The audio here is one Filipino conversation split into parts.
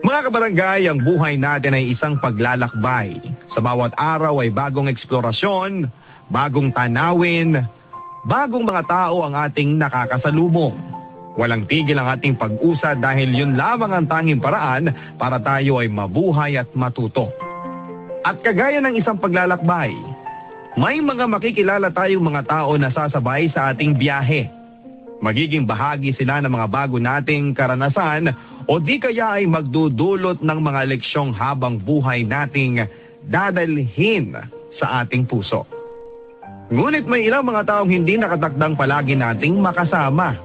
Mga kabarangay, ang buhay natin ay isang paglalakbay. Sa bawat araw ay bagong eksplorasyon, bagong tanawin, bagong mga tao ang ating nakakasalubong. Walang tigil ang ating pag-usad dahil yun lamang ang tanging paraan para tayo ay mabuhay at matuto. At kagaya ng isang paglalakbay, may mga makikilala tayong mga tao na sasabay sa ating biyahe. Magiging bahagi sila ng mga bago nating karanasan o di kaya ay magdudulot ng mga leksyong habang buhay nating dadalhin sa ating puso. Ngunit may ilang mga taong hindi nakatakdang palagi nating makasama.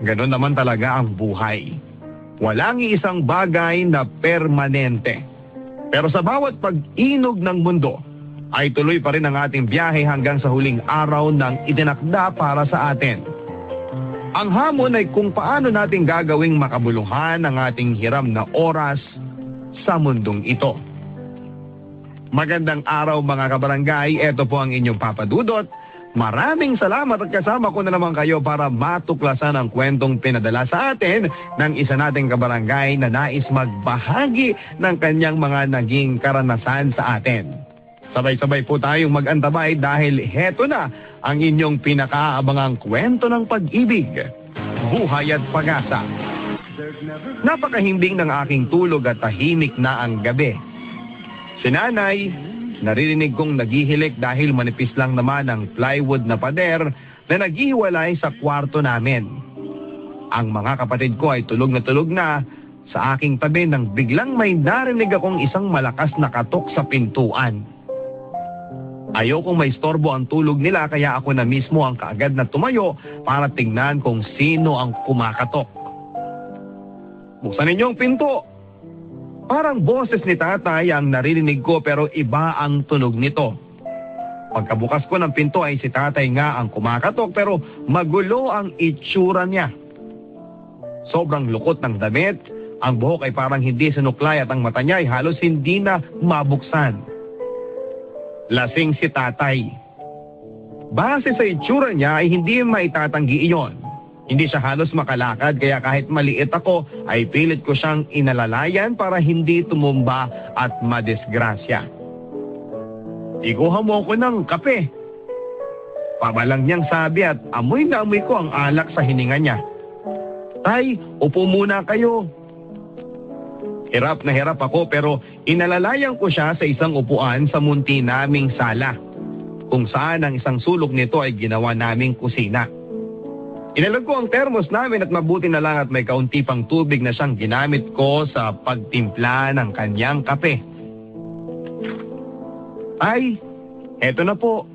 Ganon naman talaga ang buhay. Walang isang bagay na permanente. Pero sa bawat pag-inog ng mundo, ay tuloy pa rin ang ating biyahe hanggang sa huling araw ng itinakda para sa atin. Ang hamon ay kung paano natin gagawing makabuluhan ang ating hiram na oras sa mundong ito. Magandang araw mga kabarangay, ito po ang inyong Papa Dudot. Maraming salamat at kasama ko na naman kayo para matuklasan ang kwentong pinadala sa atin ng isa nating kabarangay na nais magbahagi ng kanyang mga naging karanasan sa atin. Sabay-sabay po tayong mag-antabay dahil heto na ang inyong pinakaabangang kwento ng pag-ibig, buhay at pag-asa. Napakahimbing ng aking tulog at tahimik na ang gabi. Si Nanay, naririnig kong naghihilik dahil manipis lang naman ang plywood na pader na naghihiwalay sa kwarto namin. Ang mga kapatid ko ay tulog na sa aking tabi nang biglang may narinig akong isang malakas na katok sa pintuan. Ayokong maistorbo ang tulog nila kaya ako na mismo ang kaagad na tumayo para tingnan kung sino ang kumakatok. Buksan ninyong pinto. Parang boses ni Tatay ang naririnig ko pero iba ang tunog nito. Pagkabukas ko ng pinto ay si Tatay nga ang kumakatok pero magulo ang itsura niya. Sobrang lukot ng damit, ang buhok ay parang hindi sinuklay at ang mata niya ay halos hindi na mabuksan. Lasing si Tatay. Base sa itsura niya ay hindi maitatanggi iyon. Hindi siya halos makalakad kaya kahit maliit ako ay pilit ko siyang inalalayan para hindi tumumba at madisgrasya. Ikuha mo ko ng kape. Pabalang niyang sabi at amoy na amoy ko ang alak sa hininga niya. Tay, upo muna kayo. Hirap na hirap ako pero inalalayan ko siya sa isang upuan sa munti naming sala, kung saan ang isang sulok nito ay ginawa naming kusina. Inalag ko ang termos namin at mabuti na lang at may kaunti pang tubig na siyang ginamit ko sa pagtimpla ng kanyang kape. Ay, eto na po.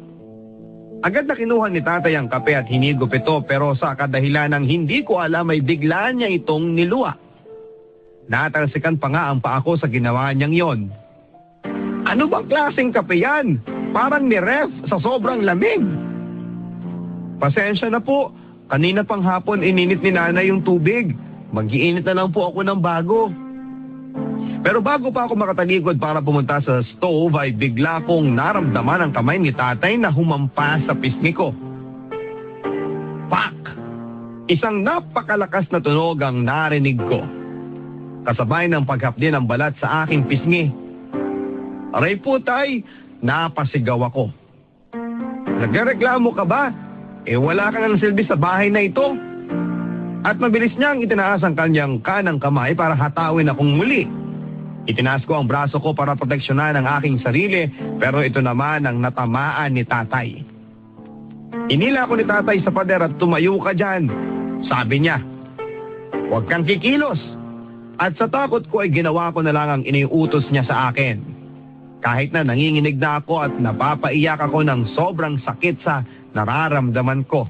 Agad na kinuha ni Tatay ang kape at hinigop ito pero sa kadahilan ng hindi ko alam ay bigla niya itong niluwa. Natalsikan pa nga ang paa ko sa ginawa niyang yon. Ano bang klaseng kape yan? Parang ni-ref sa sobrang lamig. Pasensya na po. Kanina pang hapon ininit ni Nanay yung tubig. Mag-iinit na lang po ako ng bago. Pero bago pa ako makatalikod para pumunta sa stove ay bigla kong naramdaman ang kamay ni Tatay na humampas sa pisngi ko. Pak! Isang napakalakas na tunog ang narinig ko. Kasabay ng paghapdi ng balat sa aking pisngi. Aray po, Tay! Napasigaw ako. Nagreklamo ka ba? Wala ka ng silbi sa bahay na ito. At mabilis niyang itinaas ang kanyang kanang kamay para hatawin akong muli. Itinaas ko ang braso ko para proteksyonan ang aking sarili pero ito naman ang natamaan ni Tatay. Inila ko ni Tatay sa pader at tumayo ka dyan. Sabi niya, huwag kang kikilos. At sa takot ko ay ginawa ko na lang ang iniutos niya sa akin. Kahit na nanginginig na ako at napapaiyak ako ng sobrang sakit sa nararamdaman ko.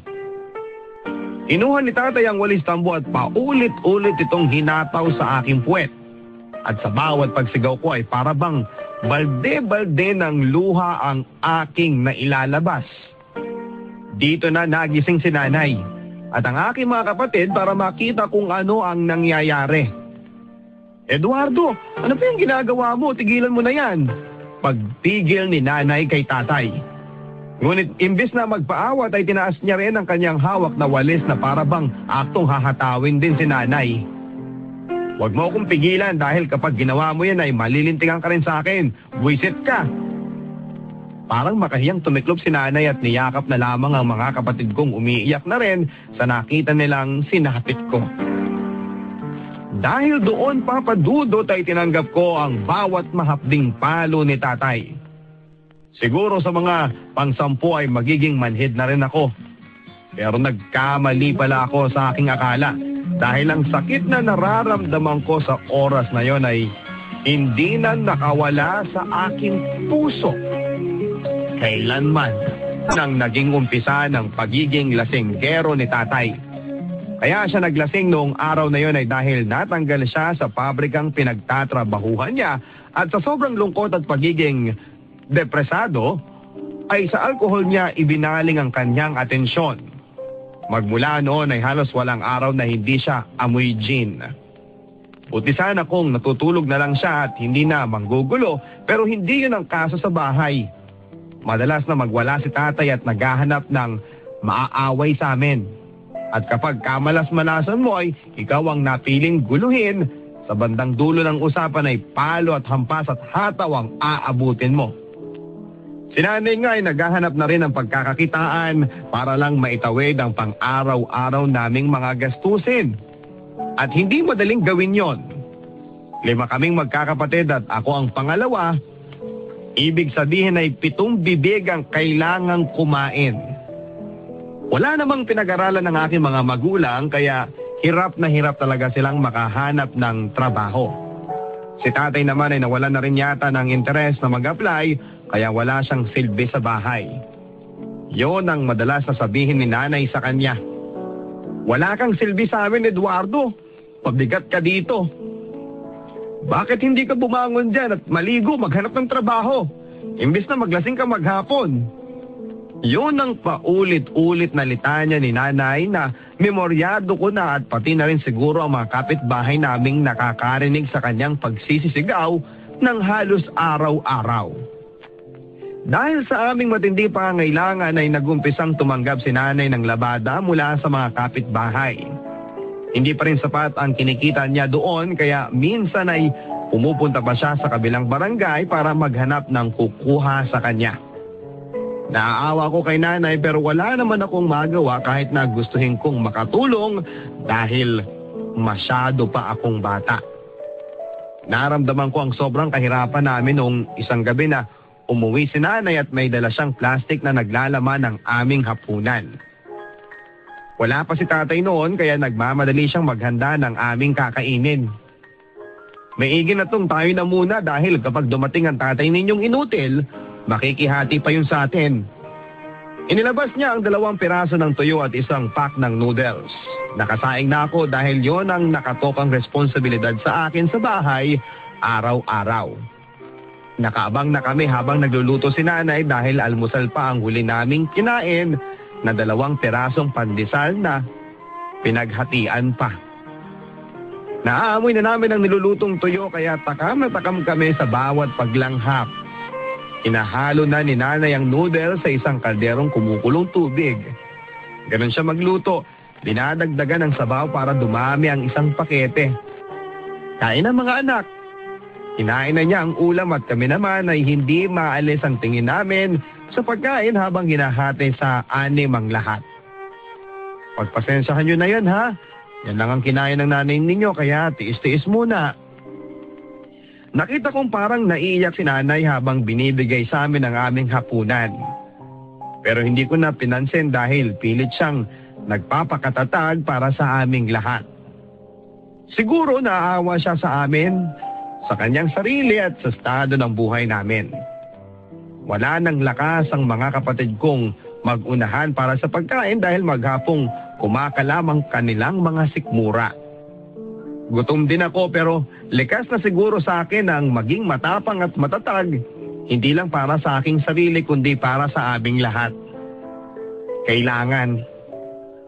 Inuha ni Tatay ang walis tambo at paulit-ulit itong hinataw sa aking puwet. At sa bawat pagsigaw ko ay parabang balde-balde ng luha ang aking nailalabas. Dito na nagising si Nanay at ang aking mga kapatid para makita kung ano ang nangyayari. Eduardo, ano pa yung ginagawa mo? Tigilan mo na yan. Pagtigil ni Nanay kay Tatay. Ngunit imbis na magpaawat ay tinaas niya rin ang kanyang hawak na walis na parabang aktong hahatawin din si Nanay. Huwag mo akong pigilan dahil kapag ginawa mo yan ay malilintikan ka rin sa akin. Buwisit ka. Parang makahiyang tumiklop si nanay at niyakap na lamang ang mga kapatid kong umiiyak na rin sa nakita nilang sinapit ko. Dahil doon, Papa Dudut, ay tinanggap ko ang bawat mahapding palo ni tatay. Siguro sa mga pang-10 ay magiging manhid na rin ako. Pero nagkamali pala ako sa aking akala dahil ang sakit na nararamdaman ko sa oras na yon ay hindi na nakawala sa aking puso. Kailanman nang naging umpisa ng pagiging lasinggero ni tatay. Kaya siya naglasing noong araw na yon ay dahil natanggal siya sa pabrikang pinagtatrabahuhan niya at sa sobrang lungkot at pagiging depresado ay sa alkohol niya ibinaling ang kanyang atensyon. Magmula noon ay halos walang araw na hindi siya amoy gin. Buti sana kung natutulog na lang siya at hindi na manggugulo, pero hindi yun ang kaso sa bahay. Madalas na magwala si tatay at naghahanap ng maaaway sa amin. At kapag kamalas-malasan mo ay ikaw ang napiling guluhin, sa bandang dulo ng usapan ay palo at hampas at hataw ang aabutin mo. Si nanay nga ay naghahanap na rin ng pagkakakitaan para lang maitawid ang pang-araw-araw naming mga gastusin. At hindi madaling gawin yon. 5 kaming magkakapatid at ako ang pangalawa. Ibig sabihin ay 7 bibig ang kailangang kumain. Wala namang pinag-aralan ng aking mga magulang kaya hirap na hirap talaga silang makahanap ng trabaho. Si tatay naman ay nawalan na rin yata ng interes na mag-apply kaya wala siyang silbi sa bahay. Yon ang madalas na sabihin ni nanay sa kanya. Wala kang silbi sa amin, Eduardo. Pabigat ka dito. Bakit hindi ka bumangon dyan at maligo, maghanap ng trabaho? Imbis na maglasing ka maghapon. Yun ang paulit-ulit na litanya ni nanay na memoryado ko na at pati na rin siguro ang mga kapitbahay naming nakakarinig sa kanyang pagsisisigaw ng halos araw-araw. Dahil sa aming matindi pangangailangan ay nagumpisang tumanggap si nanay ng labada mula sa mga kapitbahay. Hindi pa rin sapat ang kinikita niya doon kaya minsan ay pumupunta pa siya sa kabilang barangay para maghanap ng kukuha sa kanya. Naaawa ko kay nanay pero wala naman akong magawa kahit na gustuhin kong makatulong dahil masyado pa akong bata. Naramdaman ko ang sobrang kahirapan namin noong isang gabi na umuwi si nanay at may dala siyang plastic na naglalaman ng aming hapunan. Wala pa si tatay noon kaya nagmamadali siyang maghanda ng aming kakainin. Maigi na tong tayo na muna dahil kapag dumating ang tatay ninyong inutil, makikihati pa yun sa atin. Inilabas niya ang 2 piraso ng tuyo at isang pack ng noodles. Nakasaing na ako dahil yon ang nakatokang responsibilidad sa akin sa bahay araw-araw. Nakaabang na kami habang nagluluto si nanay dahil almusal pa ang huli naming kinain na 2 pirasong pandesal na pinaghatian pa. Naaamoy na namin ang nilulutong tuyo kaya takam na takam kami sa bawat paglanghap. Inahalo na ni nanay ang noodles sa isang kalderong kumukulong tubig. Ganun siya magluto, dinadagdagan ng sabaw para dumami ang isang pakete. Kain ang mga anak. Kinain na niya ang ulam at kami naman ay hindi maalis ang tingin namin sa pagkain habang hinahati sa 6 ang lahat. Pagpasensyahan nyo na yan ha. Yan lang ang kinain ng nanay ninyo kaya tiis-tiis muna. Nakita kong parang naiiyak si nanay habang binibigay sa amin ang aming hapunan. Pero hindi ko na pinansin dahil pilit siyang nagpapakatatag para sa aming lahat. Siguro naawa siya sa amin, sa kanyang sarili at sa estado ng buhay namin. Wala nang lakas ang mga kapatid kong mag-unahan para sa pagkain dahil maghapong kumakalam ang kanilang mga sikmura. Gutom din ako pero likas na siguro sa akin ang maging matapang at matatag, hindi lang para sa aking sarili kundi para sa aming lahat. Kailangan.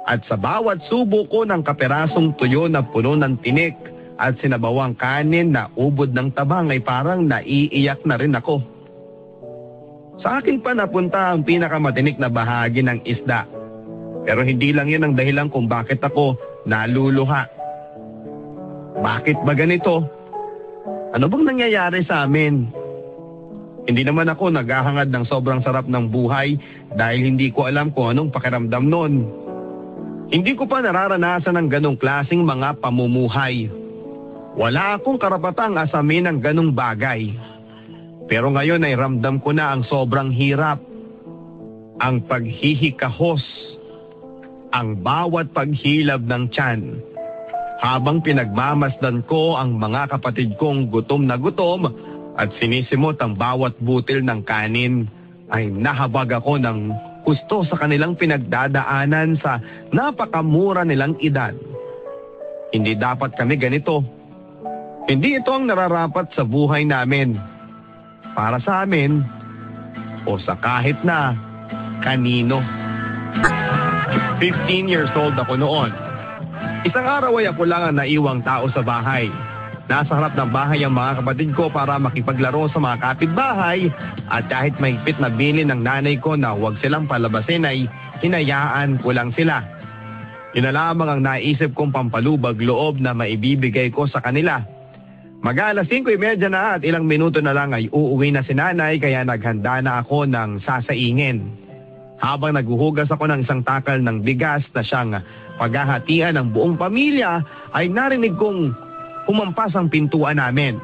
At sa bawat subo ko ng kaperasong tuyo na puno ng tinik at sinabawang kanin na ubod ng tabang ay parang naiiyak na rin ako. Sa akin pa napunta ang pinakamatinik na bahagi ng isda. Pero hindi lang yan ang dahilan kung bakit ako naluluha. Bakit ba ganito? Ano bang nangyayari sa amin? Hindi naman ako naghahangad ng sobrang sarap ng buhay dahil hindi ko alam kung anong pakiramdam nun. Hindi ko pa nararanasan ng ganong klaseng mga pamumuhay. Wala akong karapatang asamin ng ganong bagay. Pero ngayon ay ramdam ko na ang sobrang hirap. Ang paghihikahos. Ang bawat paghilab ng tiyan. Habang pinagmamasdan ko ang mga kapatid kong gutom na gutom at sinisimot ang bawat butil ng kanin, ay nahabag ako ng gusto sa kanilang pinagdadaanan sa napakamura nilang edad. Hindi dapat kami ganito. Hindi ito ang nararapat sa buhay namin. Para sa amin o sa kahit na kanino. 15 years old ako noon. Isang araw ay ako lang ang naiwang tao sa bahay. Nasa harap ng bahay ang mga kapatid ko para makipaglaro sa mga kapitbahay at kahit mahigpit na bilin ng nanay ko na huwag silang palabasin ay hinayaan ko lang sila. Yun na lamang ang naisip kong pampalubag loob na maibibigay ko sa kanila. Mag-alas 5:30 na at ilang minuto na lang ay uuwi na si nanay kaya naghanda na ako ng sasaingin. Habang naghuhugas ako ng isang takal ng bigas na siyang paghahatian ng buong pamilya ay narinig kong humampas ang pintuan namin.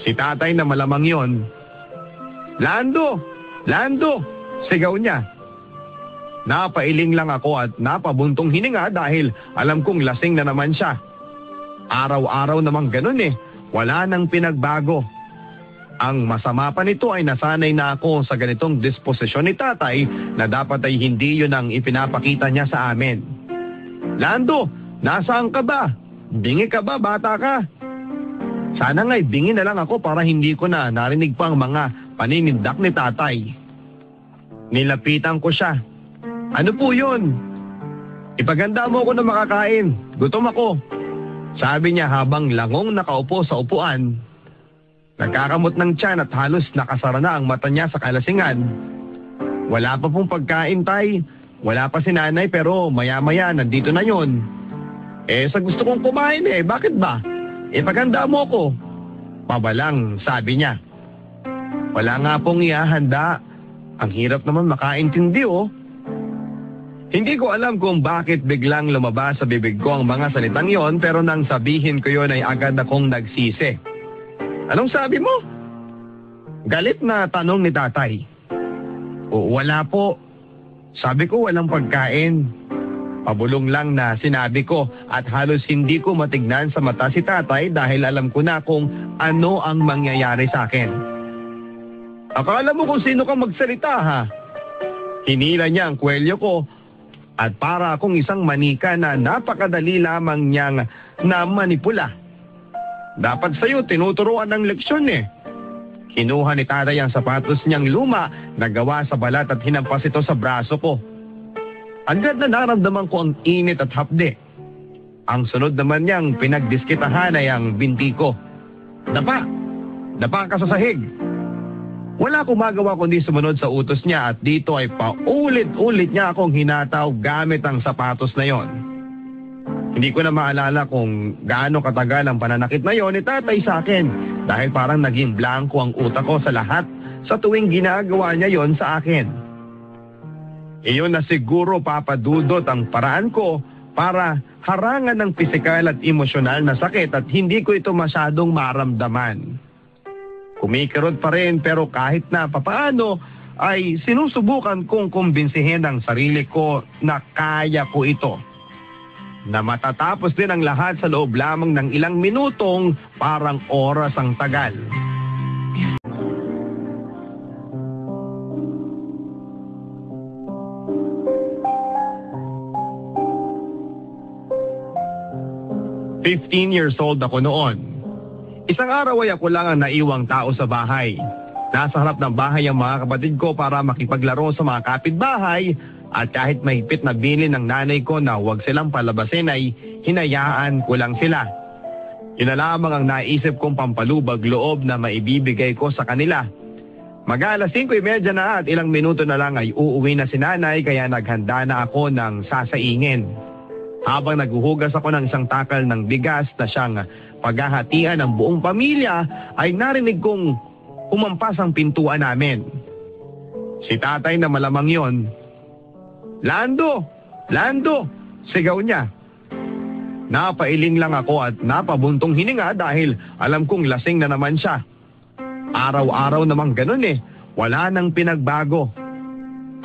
Si tatay na malamang yon. "Lando! Lando!" sigaw niya. Napailing lang ako at napabuntong hininga dahil alam kong lasing na naman siya. Araw-araw namang ganun wala nang pinagbago. Ang masama pa nito ay nasanay na ako sa ganitong disposisyon ni tatay na dapat ay hindi yun ang ipinapakita niya sa amin. "Lando, nasaan ka ba? Bingi ka ba, bata ka?" Sana nga'y bingi na lang ako para hindi ko na narinig pa ang mga paninindak ni tatay. Nilapitan ko siya. "Ano po yun?" "Ipaganda mo ako na makakain. Gutom ako," sabi niya habang langong nakaupo sa upuan. Nagkakamot ng tiyan at halos nakasara na ang mata niya sa kalasingan. "Wala pa pong pagkain, tay. Wala pa si nanay pero maya-maya nandito na yon." Sa gusto kong kumain bakit ba? Ipaganda mo ko." Pabalang sabi niya. "Wala nga pong ihahanda. Ang hirap naman makaintindi Hindi ko alam kung bakit biglang lumabas sa bibig ko ang mga salitang yon pero nang sabihin ko yon ay agad akong nagsisi. "Anong sabi mo?" Galit na tanong ni tatay. "Wala po. Sabi ko walang pagkain." Pabulong lang na sinabi ko at halos hindi ko matignan sa mata si tatay dahil alam ko na kung ano ang mangyayari sa akin. "Akala mo kung sino kang magsalita ha?" Hinila niya ang kwelyo ko at para akong isang manika na napakadali lamang niyang namanipula. "Dapat sa'yo tinuturuan ng leksyon Kinuha ni tatay ang sapatos niyang luma na gawa sa balat at hinampas ito sa braso ko. Agad na naramdaman ko ang init at hapde. Ang sunod naman niyang pinagdiskitahan ay ang binti ko. "Dapa! Dapa ka sa sahig!" Wala akong magawa kundi sumunod sa utos niya at dito ay paulit-ulit niya akong hinataw gamit ang sapatos na yon. Hindi ko na maalala kung gaano katagal ang pananakit na yon ni tatay sa akin dahil parang naging blanco ang utak ko sa lahat sa tuwing ginagawa niya yon sa akin. Iyon na siguro papadudot ang paraan ko para harangan ng pisikal at emosyonal na sakit at hindi ko ito masyadong maramdaman. Kumikirot pa rin pero kahit na papaano ay sinusubukan kong kumbinsihin ang sarili ko na kaya ko ito. Na matatapos din ang lahat sa loob lamang ng ilang minutong parang oras ang tagal. "15 years old ako noon. Isang araw ay ako lang ang naiwang tao sa bahay. Nasa harap ng bahay ang mga kapatid ko para makipaglaro sa mga kapitbahay at kahit mahigpit na bilin ng nanay ko na huwag silang palabasin ay hinayaan ko lang sila. Yun na lamang ang naisip kong pampalubag loob na maibibigay ko sa kanila. Mag-alas 5:30 na at ilang minuto na lang ay uuwi na si nanay kaya naghanda na ako ng sasaingin. Habang naghuhugas ako ng isang takal ng bigas na siyang paghahatian ng buong pamilya, ay narinig kong humampas ang pintuan namin. Si tatay na malamang yon. "Lando! Lando!" sigaw niya. Napailing lang ako at napabuntong hininga dahil alam kong lasing na naman siya. Araw-araw namang ganun wala nang pinagbago.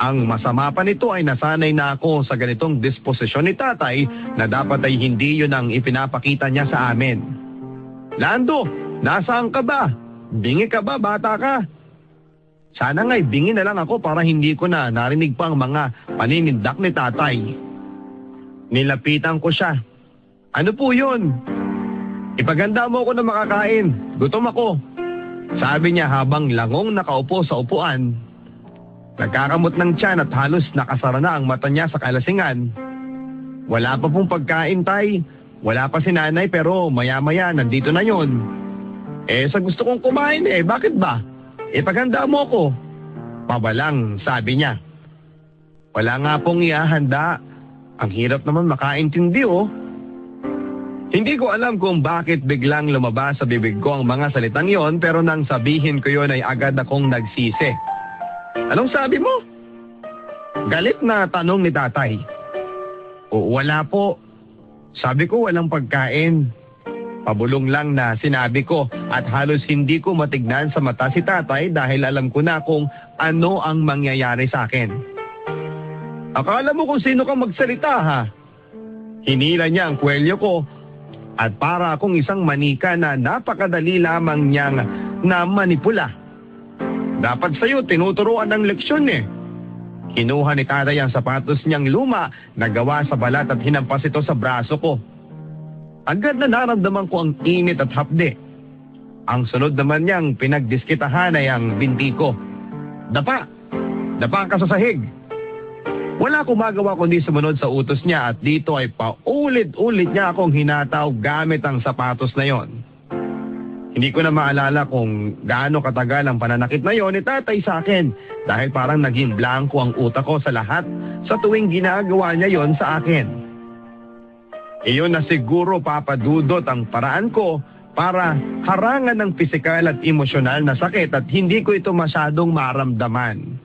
Ang masama pa nito ay nasanay na ako sa ganitong disposisyon ni tatay na dapat ay hindi yun ang ipinapakita niya sa amin. "Lando, nasaan ka ba? Bingi ka ba, bata ka?" Sana nga'y bingi na lang ako para hindi ko na narinig pa ang mga paninindak ni tatay. Nilapitan ko siya. "Ano po yun?" "Ipaganda mo ako na makakain. Gutom ako," sabi niya habang langong nakaupo sa upuan. Nagkakamot ng tiyan at halos nakasara na ang mata niya sa kalasingan. "Wala pa pong pagkain, tay. Wala pa si nanay pero maya-maya nandito na yon." Sa gusto kong kumain bakit ba? "Ipaganda mo ko." Pabalang, sabi niya. "Wala nga pong ihahanda. Ang hirap naman makaintindi Hindi ko alam kung bakit biglang lumabas sa bibig ko ang mga salitang yon, pero nang sabihin ko yon ay agad akong nagsisi. "Anong sabi mo?" Galit na tanong ni tatay. "Wala po. Sabi ko walang pagkain." Pabulong lang na sinabi ko at halos hindi ko matignan sa mata si tatay dahil alam ko na kung ano ang mangyayari sa akin. "Akala mo kung sino kang magsalita, ha?" Hinila niya ang kwelyo ko at para akong isang manika na napakadali lamang niyang namanipula. "Dapat sa'yo tinuturuan ng leksyon Kinuha ni tatay ang sapatos niyang luma na gawa sa balat at hinampas ito sa braso ko. Agad na naramdaman ko ang init at hapde. Ang sunod naman niyang pinagdiskitahan ay ang binti ko. "Dapa! Dapa ka sa sahig!" Wala akong magawa kundi sumunod sa utos niya at dito ay paulit-ulit niya akong hinataw gamit ang sapatos na yon. Hindi ko na maalala kung gaano katagal ang pananakit na yon ni tatay sa akin dahil parang naging blanco ang utak ko sa lahat sa tuwing ginagawa niya yon sa akin. Iyon na siguro papadudot ang paraan ko para harangan ng pisikal at emosyonal na sakit at hindi ko ito masyadong maramdaman.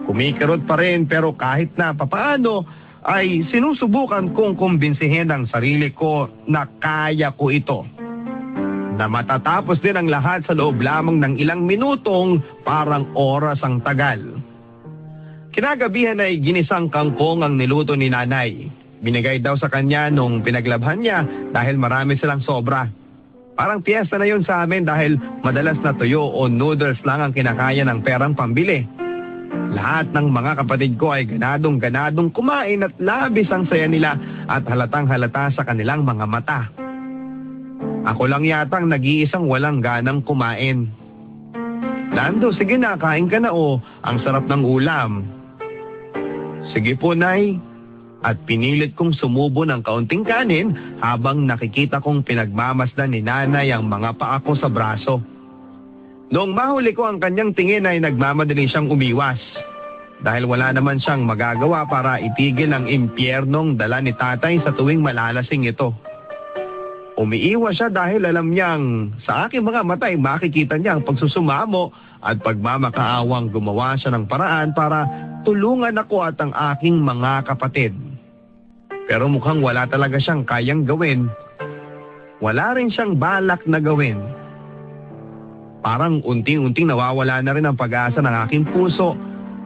Kumikirot pa rin pero kahit na papaano ay sinusubukan kong kumbinsihin ang sarili ko na kaya ko ito. Na matatapos din ang lahat sa loob lamang ng ilang minutong parang oras ang tagal. Kinagabihan ay ginisang kangkong ang niluto ni nanay. Binigay daw sa kanya nung pinaglabhan niya dahil marami silang sobra. Parang piyesta na yun sa amin dahil madalas na tuyo o noodles lang ang kinakaya ng perang pambili. Lahat ng mga kapatid ko ay ganadong-ganadong kumain at labis ang saya nila at halatang halata sa kanilang mga mata. Ako lang yatang nag-iisang walang ganang kumain. "Lando, sige na, kain ka na ang sarap ng ulam." "Sige po, Nay." At pinilit kong sumubo ng kaunting kanin habang nakikita kong pinagmamasdan ni nanay ang mga paa ko sa braso. Noong mahuli ko ang kanyang tingin ay nagmamadali siyang umiwas. Dahil wala naman siyang magagawa para itigil ang impyernong dala ni tatay sa tuwing malalasing ito. Umiiwas siya dahil alam niyang sa aking mga mata ay makikita niya ang pagsusumamo at pagmamakaawang gumawa siya ng paraan para tulungan ako at ang aking mga kapatid. Pero mukhang wala talaga siyang kayang gawin. Wala rin siyang balak na gawin. Parang unting-unting nawawala na rin ang pag-asa ng aking puso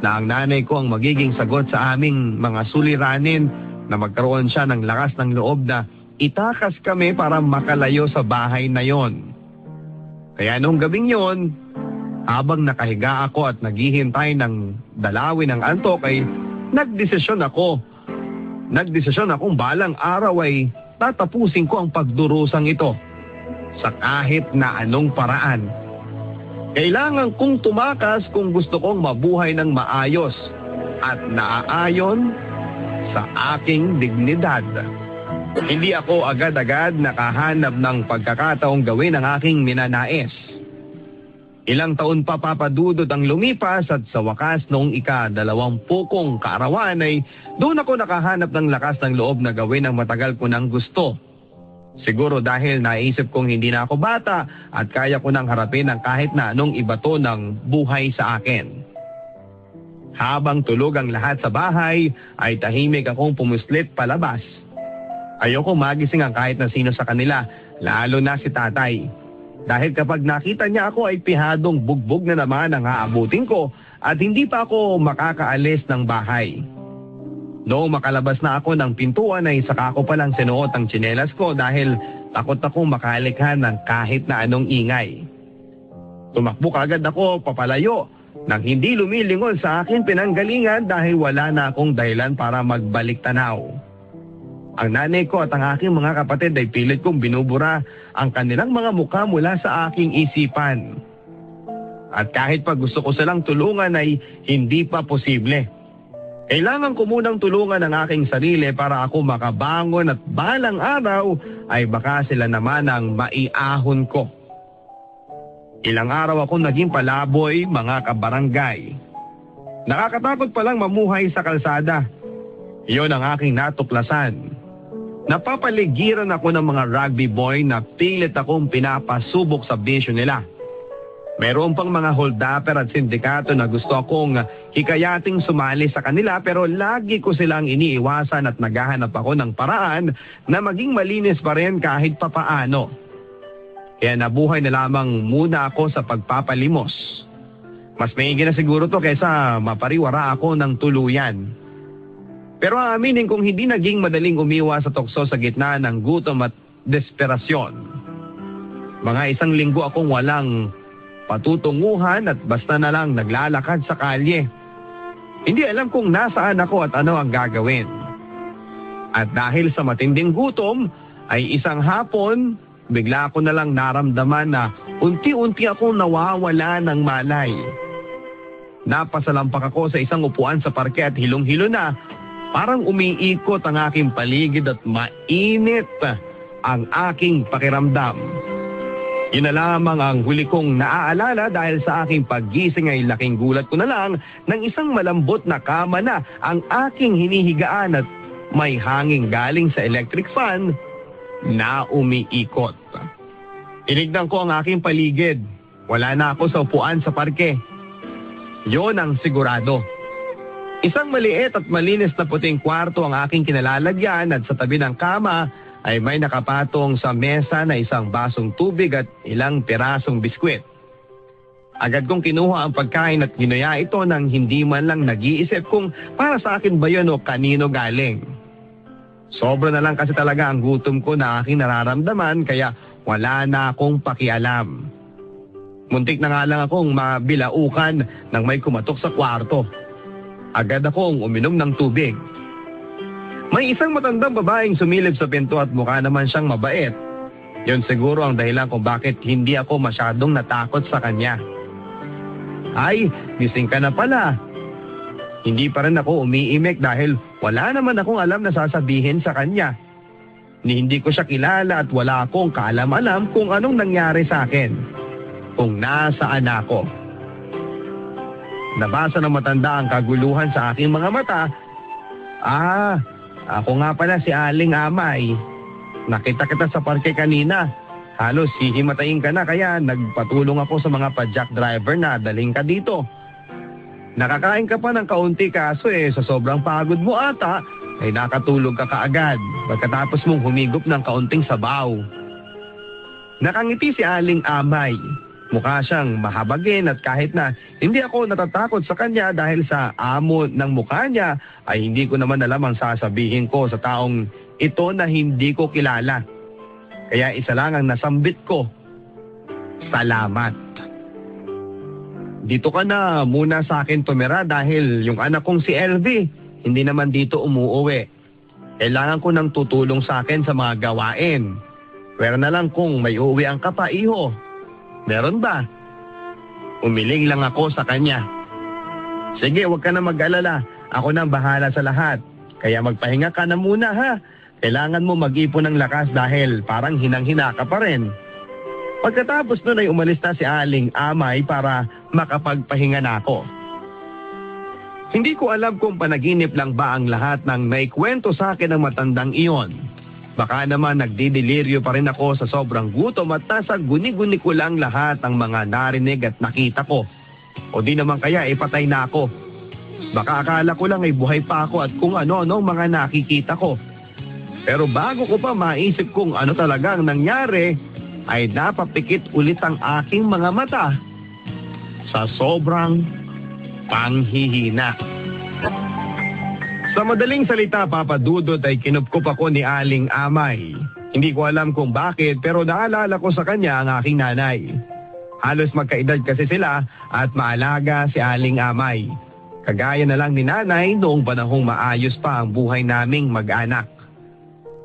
na ang nanay ko ang magiging sagot sa aming mga suliranin na magkaroon siya ng lakas ng loob na itakas kami para makalayo sa bahay na yon. Kaya nung gabing yon, habang nakahiga ako at naghihintay ng dalawin ng antok ay nagdesisyon akong balang araw ay tatapusin ko ang pagdurusang ito sa kahit na anong paraan. Kailangan kong tumakas kung gusto kong mabuhay ng maayos at naaayon sa aking dignidad. Hindi ako agad-agad nakahanap ng pagkakataong gawin ang aking minanais. Ilang taon pa papadudod ang lumipas at sa wakas noong ika-20 kong kaarawan ay doon ako nakahanap ng lakas ng loob na gawin ang matagal ko nang gusto. Siguro dahil naisip kong hindi na ako bata at kaya ko nang harapin ang kahit na anong ibato ng buhay sa akin. Habang tulog ang lahat sa bahay ay tahimik akong pumuslit palabas. Ayoko magising ang kahit na sino sa kanila, lalo na si tatay. Dahil kapag nakita niya ako ay pihadong bugbog na naman ang aabutin ko at hindi pa ako makakaalis ng bahay. Noong makalabas na ako ng pintuan ay saka ko palang sinuot ang tsinelas ko dahil takot akong makalikha ng kahit na anong ingay. Tumakbo kagad ako papalayo nang hindi lumilingon sa akin pinanggalingan dahil wala na akong dahilan para magbalik tanaw. Ang nanay ko at ang aking mga kapatid ay pilit kong binubura ang kanilang mga mukha mula sa aking isipan. At kahit pa gusto ko silang tulungan ay hindi pa posible. Kailangan ko munang tulungan ang aking sarili para ako makabangon at balang araw ay baka sila naman ang maiahon ko. Ilang araw akong naging palaboy, mga kabarangay. Nakakatakot palang mamuhay sa kalsada. Iyon ang aking natuklasan. Napapaligiran ako ng mga rugby boy na pilit akong pinapasubok sa bisyo nila. Meron pang mga holdapper at sindikato na gusto akong hikayating sumali sa kanila pero lagi ko silang iniiwasan at naghahanap ako ng paraan na maging malinis pa rin kahit papaano. Kaya nabuhay na lamang muna ako sa pagpapalimos. Mas maigi na siguro to kaysa mapariwara ako ng tuluyan. Pero aaminin kong hindi naging madaling umiwas sa tukso sa gitna ng gutom at desperasyon. Mga 1 linggo akong walang patutunguhan at basta na lang naglalakad sa kalye. Hindi alam kung nasaan ako at ano ang gagawin. At dahil sa matinding gutom, ay isang hapon, bigla ko na lang naramdaman na unti-unti akong nawawala ng malay. Napasalampak ako sa isang upuan sa parke at hilong-hilo na. Parang umiikot ang aking paligid at mainit ang aking pakiramdam. Yun na lamang ang huli kong naaalala dahil sa aking paggising ay laking gulat ko na lang ng isang malambot na kama na ang aking hinihigaan at may hanging galing sa electric fan na umiikot. Tinignan ko ang aking paligid. Wala na ako sa upuan sa parke. Yun ang sigurado. Isang maliit at malinis na puting kwarto ang aking kinalalagyan at sa tabi ng kama ay may nakapatong sa mesa na isang basong tubig at ilang pirasong biskwit. Agad kong kinuha ang pagkain at ginuya ito nang hindi man lang nag-iisip kung para sa akin ba yun o kanino galing. Sobra na lang kasi talaga ang gutom ko na aking nararamdaman kaya wala na akong pakialam. Muntik na nga lang akong mabilaukan nang may kumatok sa kwarto. Agad akong uminom ng tubig. May isang matandang babaeng sumilip sa pinto at mukha naman siyang mabait. Yun siguro ang dahilan kung bakit hindi ako masyadong natakot sa kanya. Ay, gising ka na pala. Hindi pa rin ako umiimik dahil wala naman akong alam na sasabihin sa kanya. Hindi ko siya kilala at wala akong kaalam-alam kung anong nangyari sa akin. Kung nasaan ako. Nabasa ng matanda ang kaguluhan sa aking mga mata. Ako nga pala si Aling Amay. Nakita kita sa parke kanina. Halos hihimatayin ka na kaya nagpatulong ako sa mga pa-jack driver na daling ka dito. Nakakain ka pa ng kaunti kaso sa sobrang pagod mo ata ay nakatulog ka kaagad pagkatapos mong humigop ng kaunting sabaw. Nakangiti si Aling Amay. Mukha siyang mahabagin at kahit na hindi ako natatakot sa kanya dahil sa amo ng mukha niya, ay hindi ko naman alam ang sasabihin ko sa taong ito na hindi ko kilala. Kaya isa lang ang nasambit ko. Salamat. Dito ka na muna sa akin tumira dahil yung anak kong si LV, hindi naman dito umuuwi. Kailangan ko nang tutulong sa akin sa mga gawain. Pwera na lang kung may uuwi ang kapaiho. Meron ba? Umiling lang ako sa kanya. Sige, huwag ka na mag-alala. Ako na bahala sa lahat. Kaya magpahinga ka na muna ha. Kailangan mo mag-ipon ng lakas dahil parang hinang-hina ka pa rin. Pagkatapos nun ay umalis na si Aling Amay para makapagpahinga na ako. Hindi ko alam kung panaginip lang ba ang lahat ng naikwento sa akin ng matandang iyon. Baka naman nagdidelirio pa rin ako sa sobrang gutom at nasa guni-guni ko lang lahat ng mga narinig at nakita ko. O di naman kaya patay na ako. Baka akala ko lang ay buhay pa ako at kung ano-ano mga nakikita ko. Pero bago ko pa maisip kung ano talagang nangyari, ay napapikit ulit ang aking mga mata sa sobrang panghihina. Sa madaling salita, Papa Dudut, ay kinupkup ako ni Aling Amay. Hindi ko alam kung bakit pero naalala ko sa kanya ang aking nanay. Halos magkaedad kasi sila at maalaga si Aling Amay. Kagaya na lang ni nanay noong panahong maayos pa ang buhay naming mag-anak.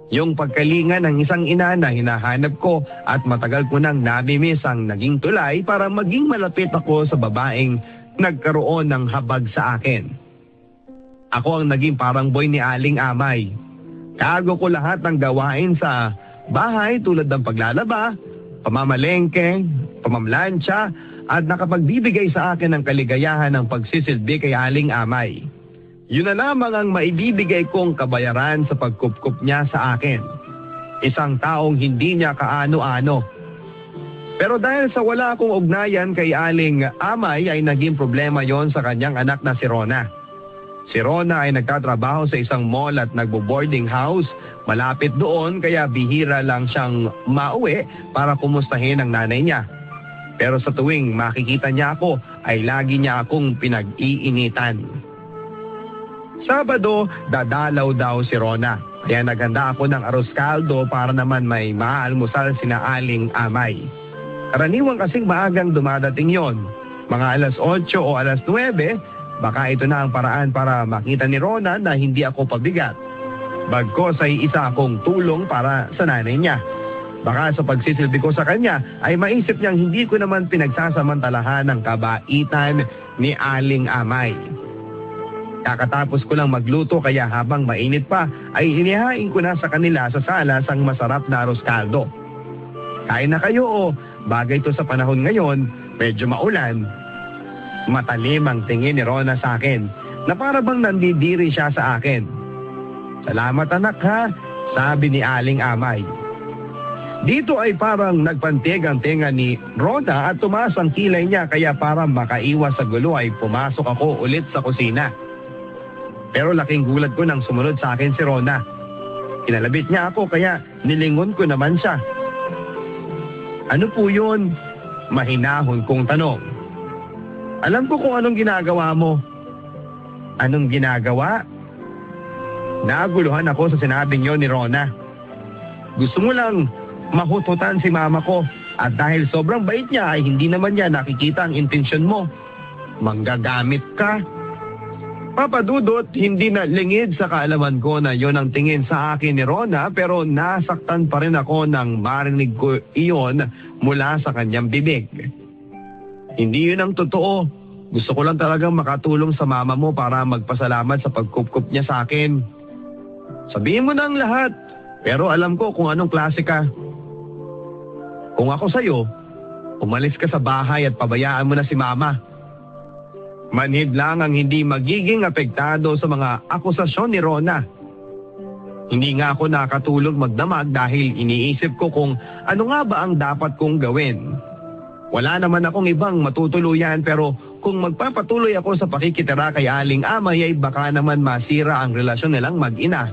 Yung pagkalinga ng isang ina na hinahanap ko at matagal ko nang namimiss ang naging tulay para maging malapit ako sa babaeng nagkaroon ng habag sa akin. Ako ang naging parang boy ni Aling Amay. Kago ko lahat ng gawain sa bahay tulad ng paglalaba, pamamalengke, pamamlansya at nakapagbibigay sa akin ng kaligayahan ng pagsisilbi kay Aling Amay. Yun na lamang ang maibibigay kong kabayaran sa pagkupkup niya sa akin. Isang taong hindi niya kaano-ano. Pero dahil sa wala akong ugnayan kay Aling Amay ay naging problema yon sa kanyang anak na si Rona. Si Rona ay nagtatrabaho sa isang mall at nagbo-boarding house. Malapit doon kaya bihira lang siyang mauwi para kumustahin ang nanay niya. Pero sa tuwing makikita niya ako ay lagi niya akong pinag-iinitan. Sabado, dadalaw daw si Rona. Kaya naghanda ako ng arroz caldo para naman may maalmusal sina Aling Amay. Karaniwang kasing maagang dumadating yon. Mga alas 8 o alas 9, baka ito na ang paraan para makita ni Rona na hindi ako pabigat. Bagkos ay isa akong tulong para sa nanay niya. Baka sa pagsisilbi ko sa kanya ay maisip niyang hindi ko naman pinagsasamantalahan ng kabaitan ni Aling Amay. Kakatapos ko lang magluto kaya habang mainit pa ay inihain ko na sa kanila sa salas ang masarap na arroz caldo. Kain na kayo o bagay to sa panahon ngayon, medyo maulan. Matalim ang tingin ni Rona sa akin na para bang nandidiri siya sa akin. Salamat anak ha, sabi ni Aling Amay. Dito ay parang nagpantig ang tenga ni Rona at tumaas ang kilay niya kaya para makaiwas sa gulo ay pumasok ako ulit sa kusina. Pero laking gulat ko nang sumunod sa akin si Rona. Kinalabit niya ako kaya nilingon ko naman siya. Ano po yun? Mahinahon kong tanong. Alam ko kung anong ginagawa mo. Anong ginagawa? Naguluhan ako sa sinabing yon ni Rona. Gusto mo lang mahututan si mama ko at dahil sobrang bait niya ay hindi naman niya nakikita ang intensyon mo. Manggagamit ka. Papa Dudut, hindi na lingid sa kaalaman ko na yon ang tingin sa akin ni Rona pero nasaktan pa rin ako nang marinig ko iyon mula sa kanyang bibig. Hindi yun ang totoo. Gusto ko lang talagang makatulong sa mama mo para magpasalamat sa pagkupkup niya sa akin. Sabihin mo na ang lahat, pero alam ko kung anong klase ka. Kung ako sa'yo, umalis ka sa bahay at pabayaan mo na si mama. Manhid lang ang hindi magiging apektado sa mga akusasyon ni Rona. Hindi nga ako nakatulog magdamag dahil iniisip ko kung ano nga ba ang dapat kong gawin. Wala naman akong ibang matutuluyan pero kung magpapatuloy ako sa pakikitira kay Aling Amay ay baka naman masira ang relasyon nilang mag-ina.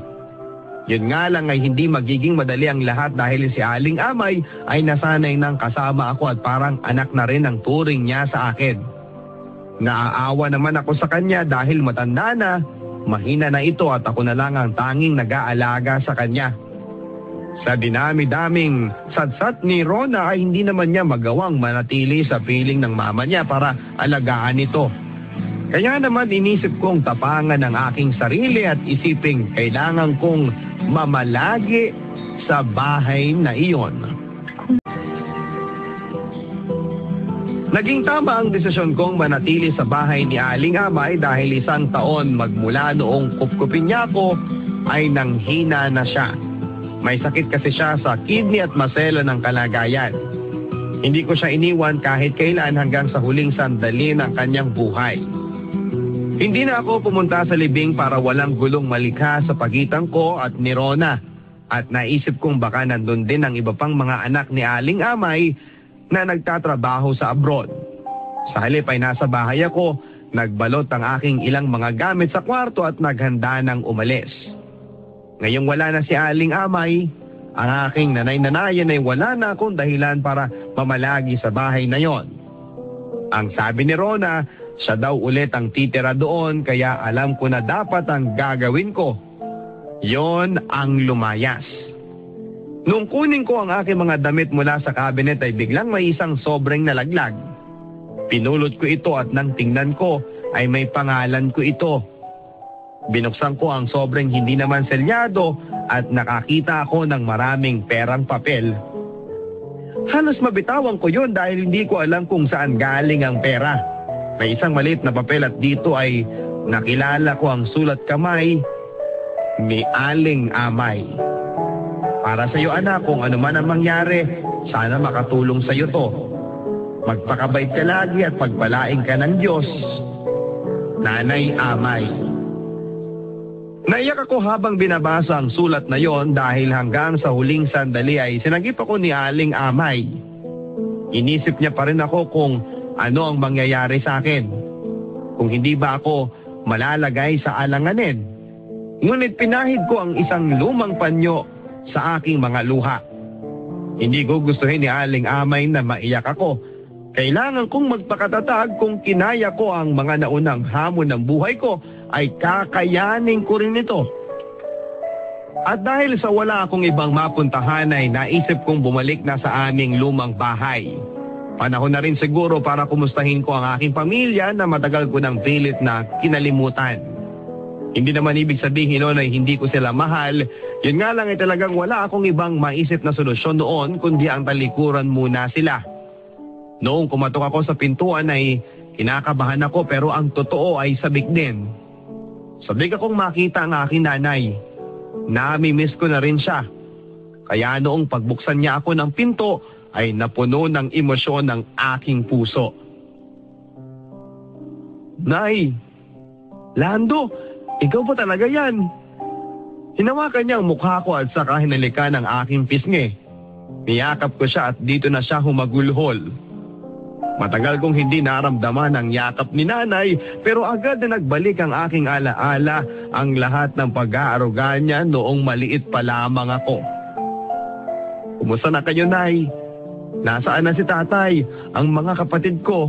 Yun nga lang ay hindi magiging madali ang lahat dahil si Aling Amay ay nasanay nang kasama ako at parang anak na rin ang turing niya sa akin. Naaawa naman ako sa kanya dahil matanda na, mahina na ito at ako na lang ang tanging nag-aalaga sa kanya. Sa dinami-daming satsat ni Rona ay hindi naman niya magawang manatili sa piling ng mama niya para alagaan ito. Kaya naman inisip kong tapangan ang aking sarili at isiping kailangan kong mamalagi sa bahay na iyon. Naging tama ang desisyon kong manatili sa bahay ni Aling Amay dahil 1 taon magmula noong kupkupin niya ako ay nanghina na siya. May sakit kasi siya sa kidney at masela ng kalagayan. Hindi ko siya iniwan kahit kailan hanggang sa huling sandali ng kanyang buhay. Hindi na ako pumunta sa libing para walang gulong malikha sa pagitan ko at ni Rona. At naisip kong baka nandun din ang iba pang mga anak ni Aling Amay na nagtatrabaho sa abroad. Sa halip ay nasa bahay ako, nagbalot ang aking ilang mga gamit sa kwarto at naghanda ng umalis. Ngayong wala na si Aling Amay, ang aking nanay-nanayan ay wala na akong dahilan para mamalagi sa bahay na yon. Ang sabi ni Rona, siya daw ulit ang titira doon kaya alam ko na dapat ang gagawin ko. Yon ang lumayas. Nung kunin ko ang aking mga damit mula sa cabinet ay biglang may isang sobrang nalaglag. Pinulot ko ito at nang tingnan ko ay may pangalan ko ito. Binuksan ko ang sobrang hindi naman selyado at nakakita ako ng maraming perang papel. Halos mabitawan ko yun dahil hindi ko alam kung saan galing ang pera. May isang maliit na papel at dito ay nakilala ko ang sulat kamay ni Aling Amay. Para sa iyo anak, kung ano man ang mangyari, sana makatulong sa iyo to. Magpakabait ka lagi at pagpalain ka ng Diyos. Nanay Amay. Naiyak ako habang binabasa ang sulat na yon dahil hanggang sa huling sandali ay sinagip ako ni Aling Amay. Inisip niya pa rin ako kung ano ang mangyayari sa akin. Kung hindi ba ako malalagay sa alanganin. Ngunit pinahid ko ang isang lumang panyo sa aking mga luha. Hindi ko gustuhin ni Aling Amay na maiyak ako. Kailangan kong magpakatatag kung kinaya ko ang mga naunang hamon ng buhay ko ay kakayanin ko rin ito. At dahil sa wala akong ibang mapuntahan ay naisip kong bumalik na sa aming lumang bahay. Panahon na rin siguro para kumustahin ko ang aking pamilya na matagal ko ng pilit na kinalimutan. Hindi naman ibig sabihin noon ay hindi ko sila mahal. Yun nga lang ay talagang wala akong ibang maisip na solusyon noon kundi ang talikuran muna sila. Noong kumatok ako sa pintuan ay kinakabahan ako pero ang totoo ay sabik din. Sabik akong makita ang aking nanay. Nami-miss ko na rin siya. Kaya noong pagbuksan niya ako ng pinto ay napuno ng emosyon ng aking puso. Nay! Lando! Ikaw ba talaga yan? Hinawakan niya ang mukha ko at saka hinalikan ang aking pisngi. Niyakap ko siya at dito na siya humagulhol. Matagal kong hindi naramdaman ang yakap ni nanay pero agad na nagbalik ang aking alaala ang lahat ng pag-aaruga niya noong maliit pa lamang ako. Kumusta na kayo, Nay? Nasaan na si tatay, ang mga kapatid ko?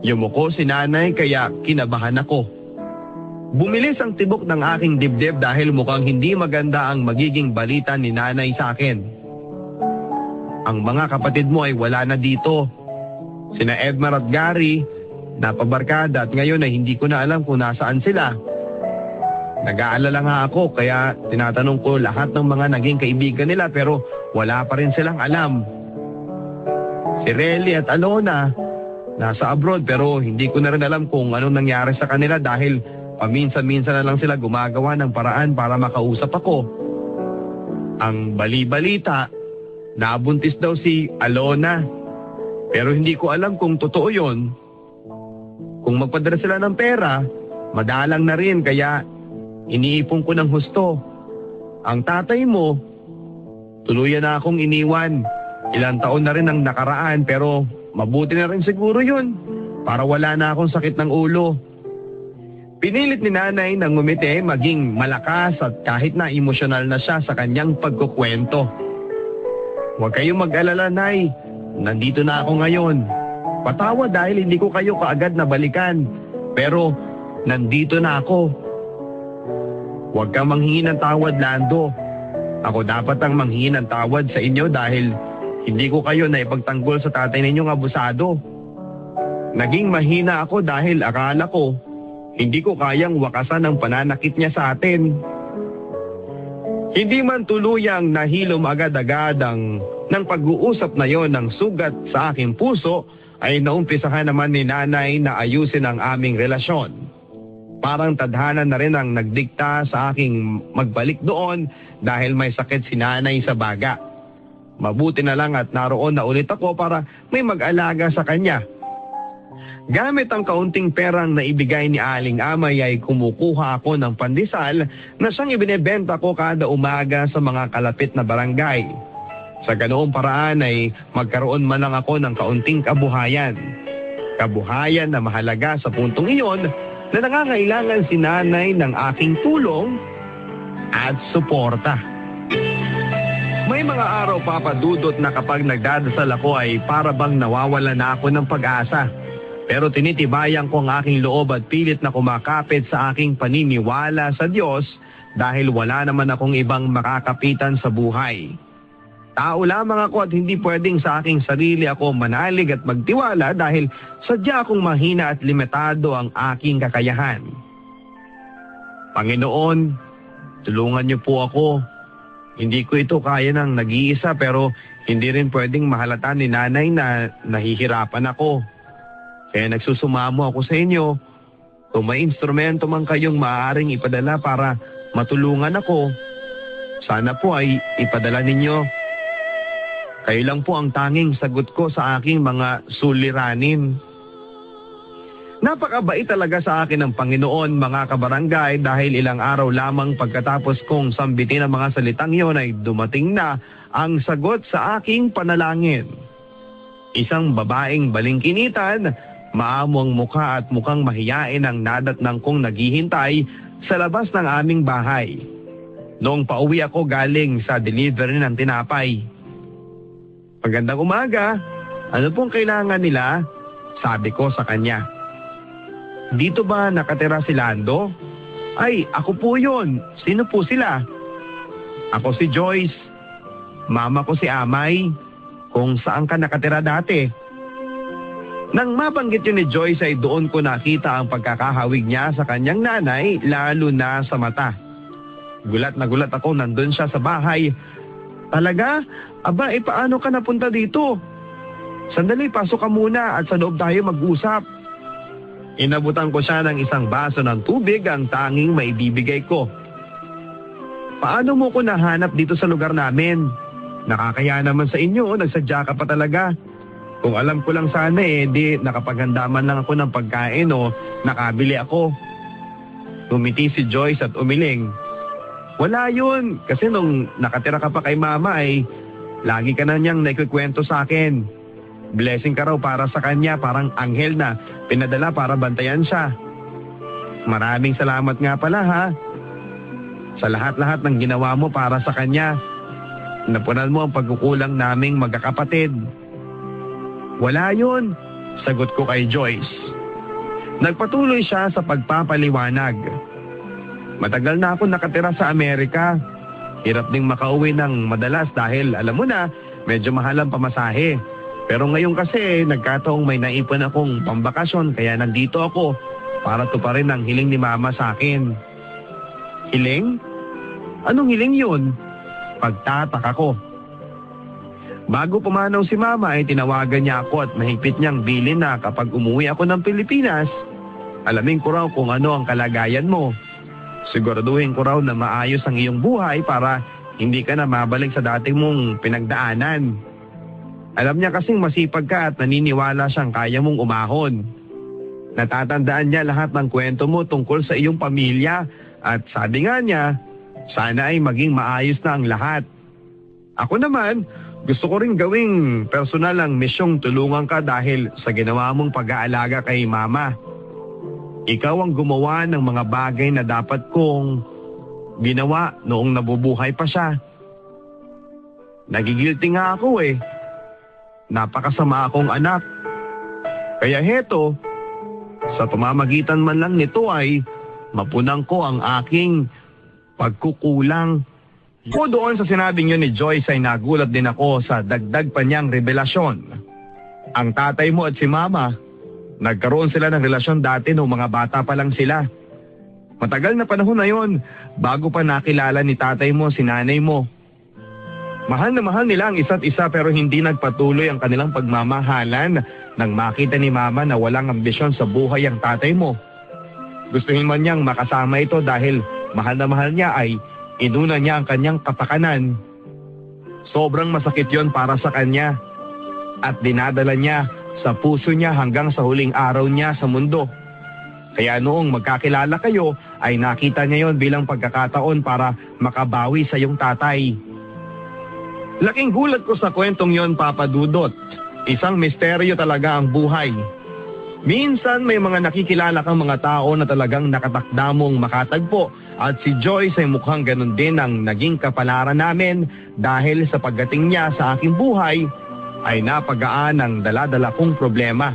Yumuko si nanay kaya kinabahan ako. Bumilis ang tibok ng aking dibdib dahil mukhang hindi maganda ang magiging balita ni nanay sa akin. Ang mga kapatid mo ay wala na dito. Sina Edmar at Gary, napabarkada at ngayon ay hindi ko na alam kung nasaan sila. Nag-aalala nga ako kaya tinatanong ko lahat ng mga naging kaibigan nila pero wala pa rin silang alam. Si Relly at Alona, nasa abroad pero hindi ko na rin alam kung anong nangyari sa kanila dahil paminsan-minsan na lang sila gumagawa ng paraan para makausap ako. Ang bali-balita, nabuntis daw si Alona. Pero hindi ko alam kung totoo yon. Kung magpadala sila ng pera, madalang na rin kaya iniipon ko ng husto. Ang tatay mo, tuluyan na akong iniwan. Ilang taon na rin ang nakaraan pero mabuti na rin siguro yun para wala na akong sakit ng ulo. Pinilit ni nanay na ngumiti maging malakas at kahit na emosyonal na siya sa kanyang pagkukwento. Huwag kayong mag-alala, Nay. Nandito na ako ngayon. Patawa dahil hindi ko kayo kaagad na balikan. Pero nandito na ako. Huwag kang manghingi ng tawad, Lando. Ako dapat ang manghingi ng tawad sa inyo dahil hindi ko kayo na ipagtanggol sa tatay ninyong abusado. Naging mahina ako dahil akala ko hindi ko kayang wakasan ang pananakit niya sa atin. Hindi man tuluyang nahilom agad-agad ng pag-uusap na yon ng sugat sa aking puso, ay naumpisahan naman ni nanay na ayusin ang aming relasyon. Parang tadhana na rin ang nagdikta sa aking magbalik doon dahil may sakit si nanay sa baga. mabuti na lang at naroon na ulit ako para may mag-alaga sa kanya. Gamit ang kaunting perang na ibigay ni Aling Amay ay kumukuha ako ng pandesal na siyang ibinebenta ko kada umaga sa mga kalapit na barangay. Sa ganoong paraan ay magkaroon man lang ako ng kaunting kabuhayan. Kabuhayan na mahalaga sa puntong iyon na nangangailangan si nanay ng aking tulong at suporta. May mga araw, Papa Dudut, na kapag nagdadasal ako ay para bang nawawala na ako ng pag-asa. Pero tinitibayan ko ang aking loob at pilit na kumakapit sa aking paniniwala sa Diyos dahil wala naman akong ibang makakapitan sa buhay. Tao lamang ako at hindi pwedeng sa aking sarili ako manalig at magtiwala dahil sadya akong mahina at limitado ang aking kakayahan. Panginoon, tulungan niyo po ako. Hindi ko ito kaya ng nag-iisa pero hindi rin pwedeng mahalata ni nanay na nahihirapan ako. Kaya nagsusumamo ako sa inyo. Kung may instrumento man kayong maaaring ipadala para matulungan ako, sana po ay ipadala ninyo. Kayo lang po ang tanging sagot ko sa aking mga suliranin. Napakabait talaga sa akin ng Panginoon, mga kabarangay, dahil ilang araw lamang pagkatapos kong sambitin ang mga salitang iyon ay dumating na ang sagot sa aking panalangin. Isang babaeng balingkinitan, maamo ang mukha at mukhang mahiyain ang nadatnang kong naghihintay sa labas ng aming bahay. Noong pauwi ako galing sa delivery ng tinapay. Magandang umaga, ano pong kailangan nila? Sabi ko sa kanya. Dito ba nakatira si Lando? Ay, ako po yun. Sino po sila? Ako si Joyce. Mama ko si Amay. Kung saan ka nakatira dati. Nang mabanggit yun ni Joyce ay doon ko nakita ang pagkakahawig niya sa kanyang nanay, lalo na sa mata. Gulat na gulat ako nandun siya sa bahay. Talaga? Aba, paano ka napunta dito? Sandali, pasok ka muna at sa loob tayo mag-usap. Inabutan ko siya ng isang baso ng tubig, ang tanging maibibigay ko. Paano mo ko nahanap dito sa lugar namin? Nakakaya naman sa inyo, nagsadya ka pa talaga. Kung alam ko lang sana di nakapaghanda man lang ako ng pagkain o nakabili ako. Tumiti si Joyce at umiling. Wala yun, kasi nung nakatira ka pa kay Mama ay lagi ka na niyang naikikwento sa akin. Blessing ka raw para sa kanya, parang anghel na pinadala para bantayan siya. Maraming salamat nga pala ha. Sa lahat-lahat ng ginawa mo para sa kanya. Napunan mo ang pagkukulang naming magkakapatid. Wala yun, sagot ko kay Joyce. Nagpatuloy siya sa pagpapaliwanag. Matagal na ako nakatira sa Amerika. Hirap ding makauwi ng madalas dahil alam mo na, medyo mahal ang pamasahe. Pero ngayon kasi nagkataong may naipon akong pambakasyon kaya nandito ako para tuparin ang hiling ni Mama sa akin. Hiling? Anong hiling yun? Pagtataka ko. Bago pumanaw si Mama ay tinawagan niya ako at mahigpit niyang bilin na kapag umuwi ako ng Pilipinas, alamin ko raw kung ano ang kalagayan mo. Siguraduhin ko raw na maayos ang iyong buhay para hindi ka na mabalik sa dati mong pinagdaanan. Alam niya kasing masipag ka at naniniwala siyang kaya mong umahon. Natatandaan niya lahat ng kwento mo tungkol sa iyong pamilya at sabi nga niya, sana ay maging maayos na ang lahat. Ako naman, gusto ko rin gawing personal ang misyong tulungan ka dahil sa ginawa mong pag-aalaga kay Mama. Ikaw ang gumawa ng mga bagay na dapat kong ginawa noong nabubuhay pa siya. Nagigilty nga ako eh. Napakasama akong anak. Kaya heto, sa pamamagitan man lang nito ay mapunang ko ang aking pagkukulang. O doon sa sinabing yun ni Joyce ay nagulat din ako sa dagdag pa niyang revelasyon. Ang tatay mo at si Mama, nagkaroon sila ng relasyon dati nung mga bata pa lang sila. Matagal na panahon na yon, bago pa nakilala ni tatay mo si nanay mo. Mahal na mahal nila ang isa't isa pero hindi nagpatuloy ang kanilang pagmamahalan nang makita ni Mama na walang ambisyon sa buhay ang tatay mo. Gustuhin man niyang makasama ito dahil mahal na mahal niya ay inuna niya ang kanyang kapakanan. Sobrang masakit yon para sa kanya. At dinadala niya sa puso niya hanggang sa huling araw niya sa mundo. Kaya noong magkakilala kayo ay nakita niya yon bilang pagkakataon para makabawi sa iyong tatay. Laking gulat ko sa kwentong yon, Papa Dudot. Isang misteryo talaga ang buhay. Minsan may mga nakikilala kang mga tao na talagang nakatakda mong makatagpo at si Joyce ay mukhang ganun din ang naging kapalaran namin dahil sa pagdating niya sa aking buhay ay napagaan ang dala-dala kong problema.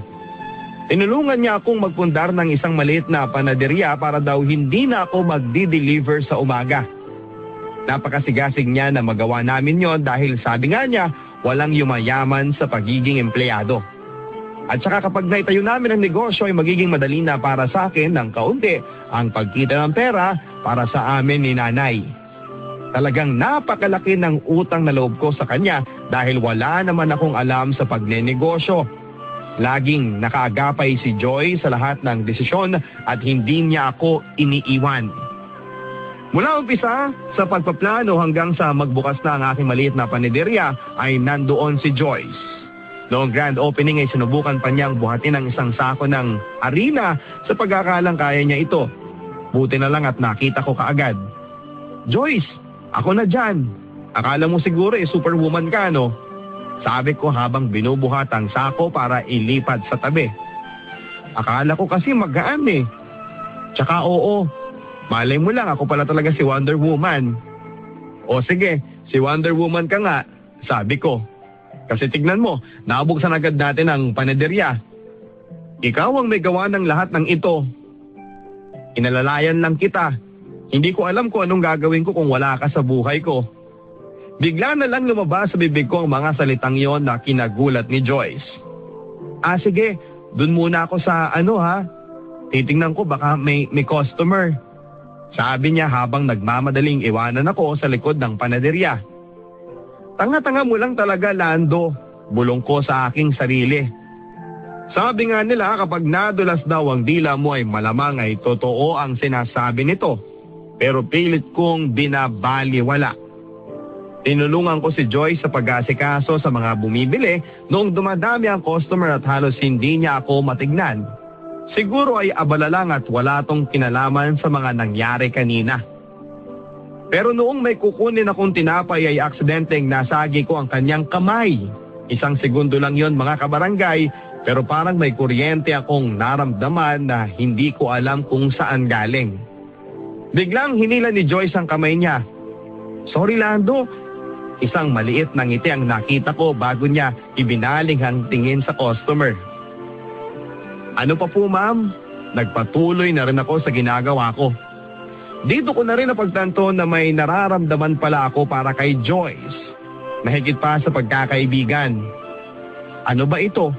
Tinulungan niya akong magpundar ng isang maliit na panaderya para daw hindi na ako magdi-deliver sa umaga. Napakasigasig niya na magawa namin yon dahil sabi nga niya walang yumayaman sa pagiging empleyado. At saka kapag naitayo namin ang negosyo ay magiging madali na para sa akin ng kaunti ang pagkita ng pera para sa amin ni nanay. Talagang napakalaki ng utang na loob ko sa kanya dahil wala naman akong alam sa pagnenegosyo. Laging nakaagapay si Joy sa lahat ng desisyon at hindi niya ako iniiwan. Mula umpisa sa pagpaplano hanggang sa magbukas na ang aking maliit na panaderya ay nandoon si Joyce. Noong grand opening ay sinubukan pa niyang buhatin ang isang sako ng harina sa pagkakalang kaya niya ito. Buti na lang at nakita ko kaagad. Joyce, ako na dyan. Akala mo siguro superwoman ka, no? Sabi ko habang binubuhat ang sako para ilipat sa tabi. Akala ko kasi magaan eh. Tsaka oo, malay mo lang ako pala talaga si Wonder Woman. O sige, si Wonder Woman ka nga, sabi ko. Kasi tignan mo, nabuksan agad natin ang panaderya. Ikaw ang may gawa ng lahat ng ito. Inalalayan lang kita. Hindi ko alam kung anong gagawin ko kung wala ka sa buhay ko. Bigla na lang lumabas sa bibig ko ang mga salitang yon na kinagulat ni Joyce. Sige, dun muna ako sa titingnan ko baka may customer. Sabi niya habang nagmamadaling iwanan ako sa likod ng panaderya. Tanga-tanga mo lang talaga, Lando, bulong ko sa aking sarili. Sabi nga nila kapag nadulas daw ang dila mo ay malamang ay totoo ang sinasabi nito. Pero pilit kong binabaliwala. Tinulungan ko si Joyce sa pag-asikaso sa mga bumibili noong dumadami ang customer at halos hindi niya ako matignan. Siguro ay abala lang at wala tong kinalaman sa mga nangyari kanina. Pero noong may kukunin akong tinapay ay aksidenteng nasagi ko ang kanyang kamay. Isang segundo lang yon mga kabarangay, pero parang may kuryente akong naramdaman na hindi ko alam kung saan galing. Biglang hinila ni Joyce ang kamay niya. Sorry, Lando. Isang maliit na ngiti ang nakita ko bago niya ibinaling ang tingin sa customer. Ano pa po, ma'am? Nagpatuloy na rin ako sa ginagawa ko. Dito ko na rin napagtanto na may nararamdaman pala ako para kay Joyce. Mahigit pa sa pagkakaibigan. Ano ba ito?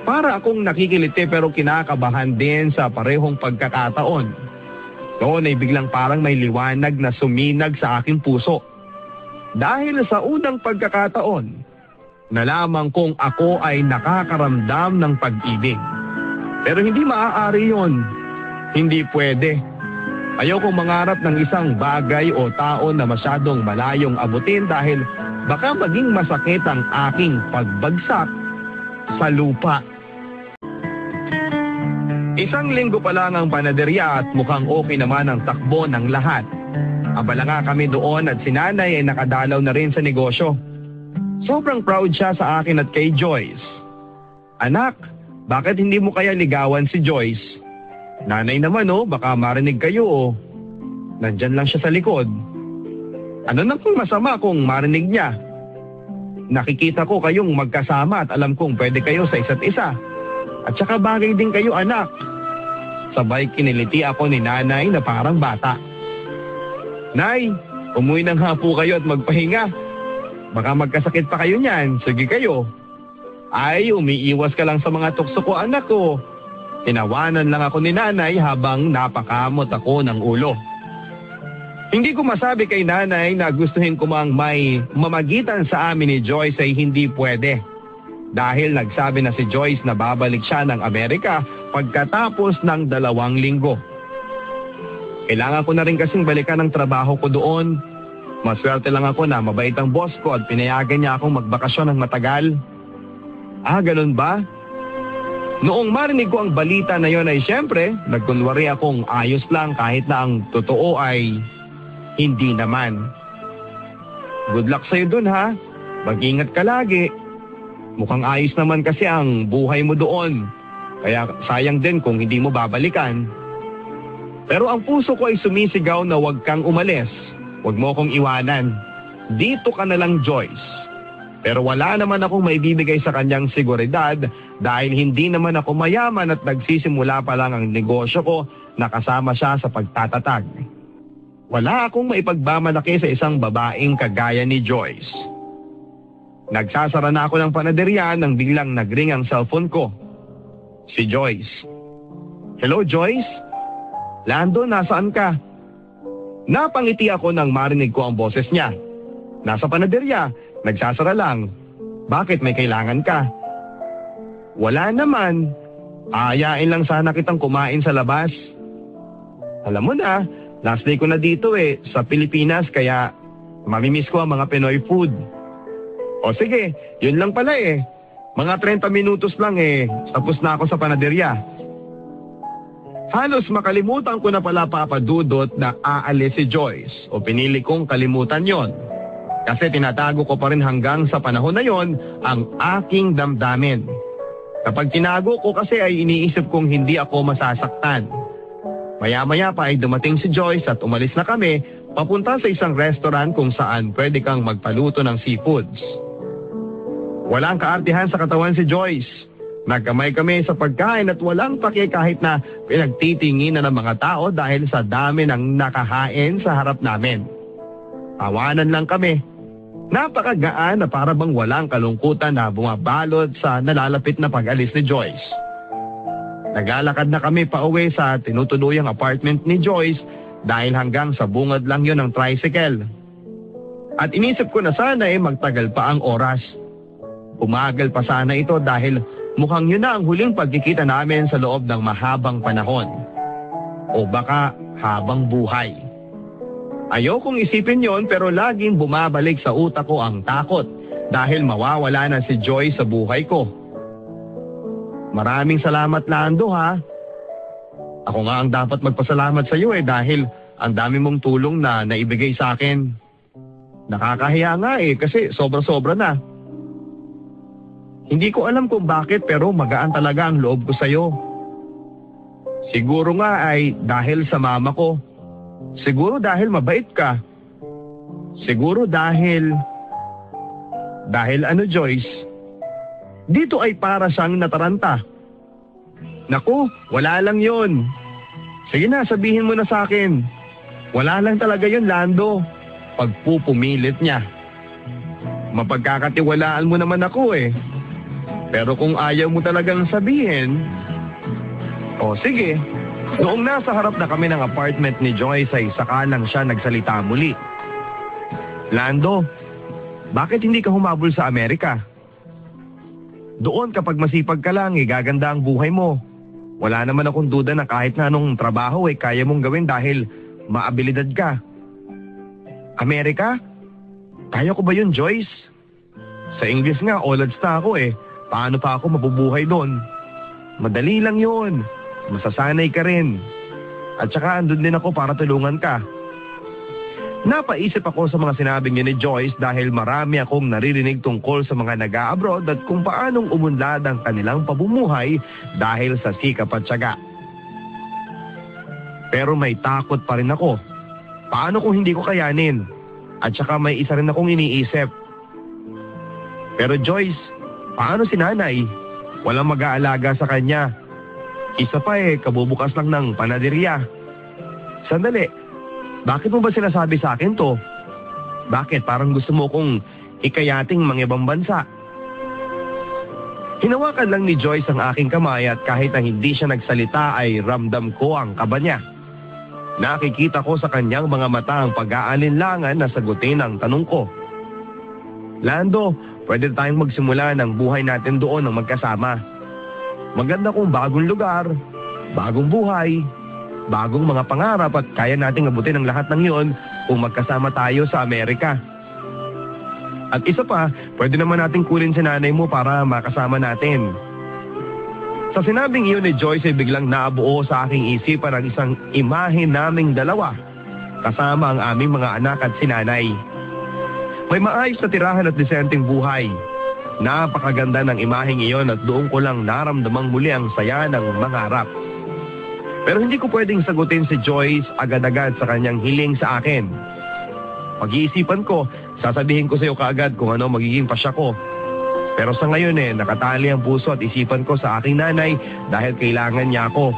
Para akong nakikiliti pero kinakabahan din sa parehong pagkakataon. Noon ay biglang parang may liwanag na suminag sa aking puso. Dahil sa unang pagkakataon, nalaman kong ako ay nakakaramdam ng pag-ibig. Pero hindi maaari yon. Hindi pwede. Ayokong mangarap ng isang bagay o tao na masyadong malayong abutin dahil baka maging masakit ang aking pagbagsak sa lupa. Isang linggo pa lang ang panaderya at mukhang okay naman ang takbo ng lahat. Abala nga kami doon at si nanay ay nakadalaw na rin sa negosyo. Sobrang proud siya sa akin at kay Joyce. Anak, bakit hindi mo kaya ligawan si Joyce? Nanay naman baka marinig kayo nandyan lang siya sa likod. Ano na kung masama kung marinig niya? Nakikita ko kayong magkasama at alam kong pwede kayo sa isa't isa. At saka bagay din kayo, anak. Sabay kiniliti ako ni nanay na parang bata. Nay, umuwi ng hapo kayo at magpahinga. Baka magkasakit pa kayo niyan. Sige kayo. Ay, umiiwas ka lang sa mga tukso ko, anak ko. Tinawanan lang ako ni nanay habang napakamot ako ng ulo. Hindi ko masabi kay nanay na gustuhin ko mang may mamagitan sa amin ni Joyce ay hindi pwede. Dahil nagsabi na si Joyce na babalik siya ng Amerika pagkatapos ng 2 linggo. Kailangan ko na rin kasing balikan ang trabaho ko doon. Maswerte lang ako na mabait ang boss ko at pinayagan niya akong magbakasyon ng matagal. Ah, ganun ba? Noong marinig ko ang balita na yon ay siyempre, nagkunwari akong ayos lang kahit na ang totoo ay hindi naman. Good luck sa'yo dun ha. Mag-ingat ka lagi. Mukhang ayos naman kasi ang buhay mo doon. Kaya sayang din kung hindi mo babalikan. Pero ang puso ko ay sumisigaw na huwag kang umalis. Huwag mo akong iwanan. Dito ka na lang, Joyce. Pero wala naman akong maibibigay sa kanyang seguridad dahil hindi naman ako mayaman at nagsisimula pa lang ang negosyo ko na kasama siya sa pagtatatag. Wala akong maipagmamalaki sa isang babaeng kagaya ni Joyce. Nagsasara na ako ng panaderya nang biglang nagring ang cellphone ko. Si Joyce. Hello, Joyce? Lando, nasaan ka? Napangiti ako nang marinig ko ang boses niya. Nasa panaderya, nagsasara lang. Bakit, may kailangan ka? Wala naman. Aayain lang sana kitang kumain sa labas. Alam mo na, last day ko na dito sa Pilipinas kaya mamimiss ko ang mga Pinoy food. O sige, yun lang pala Mga 30 minutos lang tapos na ako sa panaderya. Halos makalimutan ko na pala papadudot na aalis si Joyce o pinili kong kalimutan yon. Kasi tinatago ko pa rin hanggang sa panahon na yon ang aking damdamin. Kapag tinago ko kasi ay iniisip kong hindi ako masasaktan. Maya-maya pa ay dumating si Joyce at umalis na kami papunta sa isang restaurant kung saan pwede kang magpaluto ng seafoods. Walang kaartihan sa katawan si Joyce. Nagkamay kami sa pagkain at walang pake kahit na pinagtitingin na ng mga tao dahil sa dami ng nakahain sa harap namin. Tawanan lang kami. Napakagaan na para bang walang kalungkutan na bumabalot sa nalalapit na pag-alis ni Joyce. Naglalakad na kami pauwi sa tinutuluyang apartment ni Joyce dahil hanggang sa bungad lang yon ng tricycle. At inisip ko na sana magtagal pa ang oras. Umagal pa sana ito dahil mukhang yun na ang huling pagkikita namin sa loob ng mahabang panahon. O baka habang buhay. Ayokong isipin yon pero laging bumabalik sa utak ko ang takot dahil mawawala na si Joy sa buhay ko. Maraming salamat, Lando, ha? Ako nga ang dapat magpasalamat sa iyo dahil ang dami mong tulong na naibigay sa akin. Nakakahiya nga kasi sobra-sobra na. Hindi ko alam kung bakit pero magaan talaga ang loob ko sa'yo. Siguro nga ay dahil sa mama ko. Siguro dahil mabait ka. Siguro dahil ano, Joyce? Dito ay para siyang nataranta. Naku, wala lang yon. Sige na, sabihin mo na sa akin. Wala lang talaga yon, Lando. Pagpupumilit niya. Mapagkakatiwalaan mo naman ako Pero kung ayaw mo talagang sabihin, o sige. Noong nasa harap na kami ng apartment ni Joyce ay saka lang siya nagsalita muli. Lando, bakit hindi ka humabol sa Amerika? Doon kapag masipag ka lang gaganda ang buhay mo. Wala naman akong duda na kahit na anong trabaho kaya mong gawin dahil maabilidad ka. Amerika? Kaya ko ba yun, Joyce? Sa English nga, olads na ako Paano pa ako mabubuhay doon? Madali lang yun. Masasanay ka rin. At saka andun din ako para tulungan ka. Napaisip ako sa mga sinabi niya ni Joyce dahil marami akong naririnig tungkol sa mga nag-a-abroad at kung paanong umunlad ang kanilang pamumuhay dahil sa sikap at tiyaga. Pero may takot pa rin ako. Paano kung hindi ko kayanin? At saka may isa rin akong iniisip. Pero Joyce, paano si nanay? Walang mag-aalaga sa kanya. Isa pa kabubukas lang ng panaderya. Sandali, bakit mo ba sinasabi sa akin to? Bakit parang gusto mo kong ikayating mangibang bansa? Hinawakan lang ni Joyce ang aking kamay at kahit na hindi siya nagsalita ay ramdam ko ang kaba niya. Nakikita ko sa kanyang mga mata ang pag-aalinlangan na sagutin ang tanong ko. Lando, pwede tayong magsimula ng buhay natin doon ng magkasama. Maganda kong bagong lugar, bagong buhay, bagong mga pangarap at kaya nating abutin ang lahat ng iyon kung magkasama tayo sa Amerika. At isa pa, pwede naman nating kunin si nanay mo para makasama natin. Sa sinabing iyon ni Joyce ay biglang nabuo sa aking isipan ang isang imahe naming dalawa kasama ang aming mga anak at si nanay. May maayos na tirahan at disenteng buhay. Napakaganda ng imaheng iyon at doon ko lang naramdamang muli ang saya ng mangarap. Pero hindi ko pwedeng sagutin si Joyce agad-agad sa kanyang hiling sa akin. Pag-iisipan ko, sasabihin ko sa iyo kaagad kung ano magiging pasya ko. Pero sa ngayon nakatali ang puso at isipan ko sa aking nanay dahil kailangan niya ako.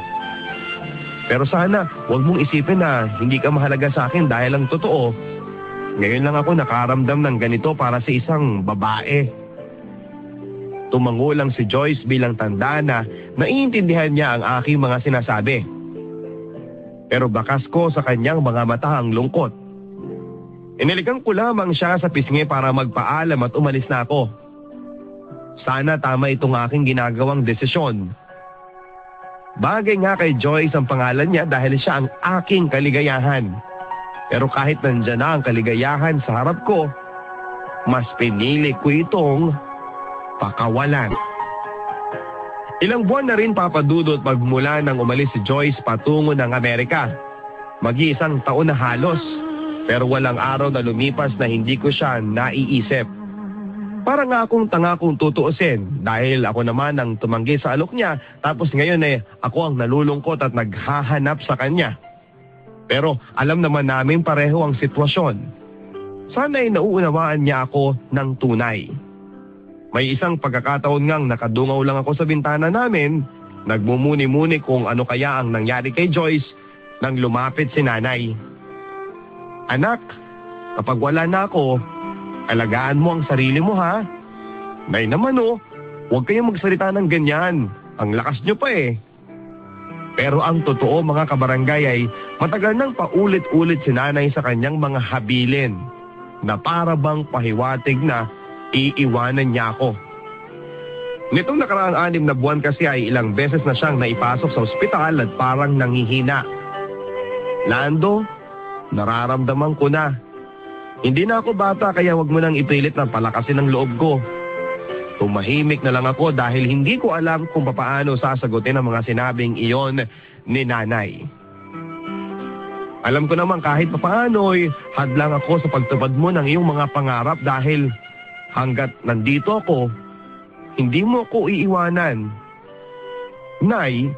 Pero sana, huwag mong isipin na hindi ka mahalaga sa akin dahil ang totoo, ngayon lang ako nakaramdam ng ganito para sa isang babae. Tumango lang si Joyce bilang tanda na naiintindihan niya ang aking mga sinasabi. Pero bakas ko sa kanyang mga mata ang lungkot. Inilikan ko lamang siya sa pisngi para magpaalam at umalis na ako. Sana tama itong aking ginagawang desisyon. Bagay nga kay Joyce ang pangalan niya dahil siya ang aking kaligayahan. Pero kahit nandyan na ang kaligayahan sa harap ko, mas pinili ko itong pakawalan. Ilang buwan na rin papadudot magmula nang umalis si Joyce patungo ng Amerika. Mag-iisang taon na halos, pero walang araw na lumipas na hindi ko siya naiisip. Para nga akong tanga kung tutuusin dahil ako naman ang tumanggi sa alok niya tapos ngayon ako ang nalulungkot at naghahanap sa kanya. Pero alam naman namin pareho ang sitwasyon. Sana'y nauunawaan niya ako ng tunay. May isang pagkakataon ngang nakadungaw lang ako sa bintana namin, nagmumuni-muni kung ano kaya ang nangyari kay Joyce nang lumapit si nanay. Anak, kapag wala na ako, alagaan mo ang sarili mo ha. Nay naman huwag kayong magsalita ng ganyan. Ang lakas nyo pa Pero ang totoo mga kabarangay ay matagal nang paulit-ulit si nanay sa kanyang mga habilin na para bang pahiwatig na iiwanan niya ako. Nitong nakaraang 6 na buwan kasi ay ilang beses na siyang naipasok sa ospital at parang nanghihina. Lando, nararamdaman ko na. Hindi na ako bata kaya wag mo nang ipilit na palakasin ang loob ko. Tumahimik na lang ako dahil hindi ko alam kung papaano sasagutin ang mga sinabing iyon ni nanay. Alam ko naman kahit papaano'y hadlang ako sa pagtupad mo ng iyong mga pangarap dahil hanggat nandito ako, hindi mo ako iiwanan. Nay,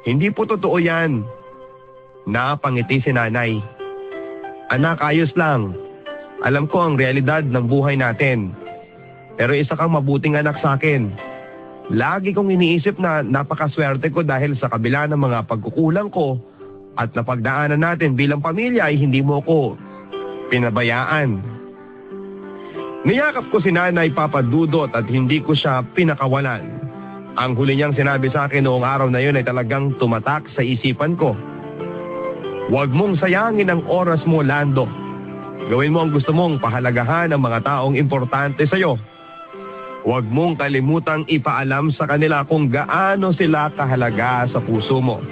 hindi po totoo yan. Napangiti si nanay. Anak, ayos lang. Alam ko ang realidad ng buhay natin. Pero isa kang mabuting anak sa akin. Lagi kong iniisip na napakaswerte ko dahil sa kabila ng mga pagkukulang ko at napagdaanan natin bilang pamilya ay hindi mo ko pinabayaan. Niyakap ko si nanay papadudot at hindi ko siya pinakawalan. Ang huli niyang sinabi sa akin noong araw na yun ay talagang tumatak sa isipan ko. Huwag mong sayangin ang oras mo, Lando. Gawin mo ang gusto mong pahalagahan ang mga taong importante sa iyo. Huwag mong kalimutang ipaalam sa kanila kung gaano sila kahalaga sa puso mo.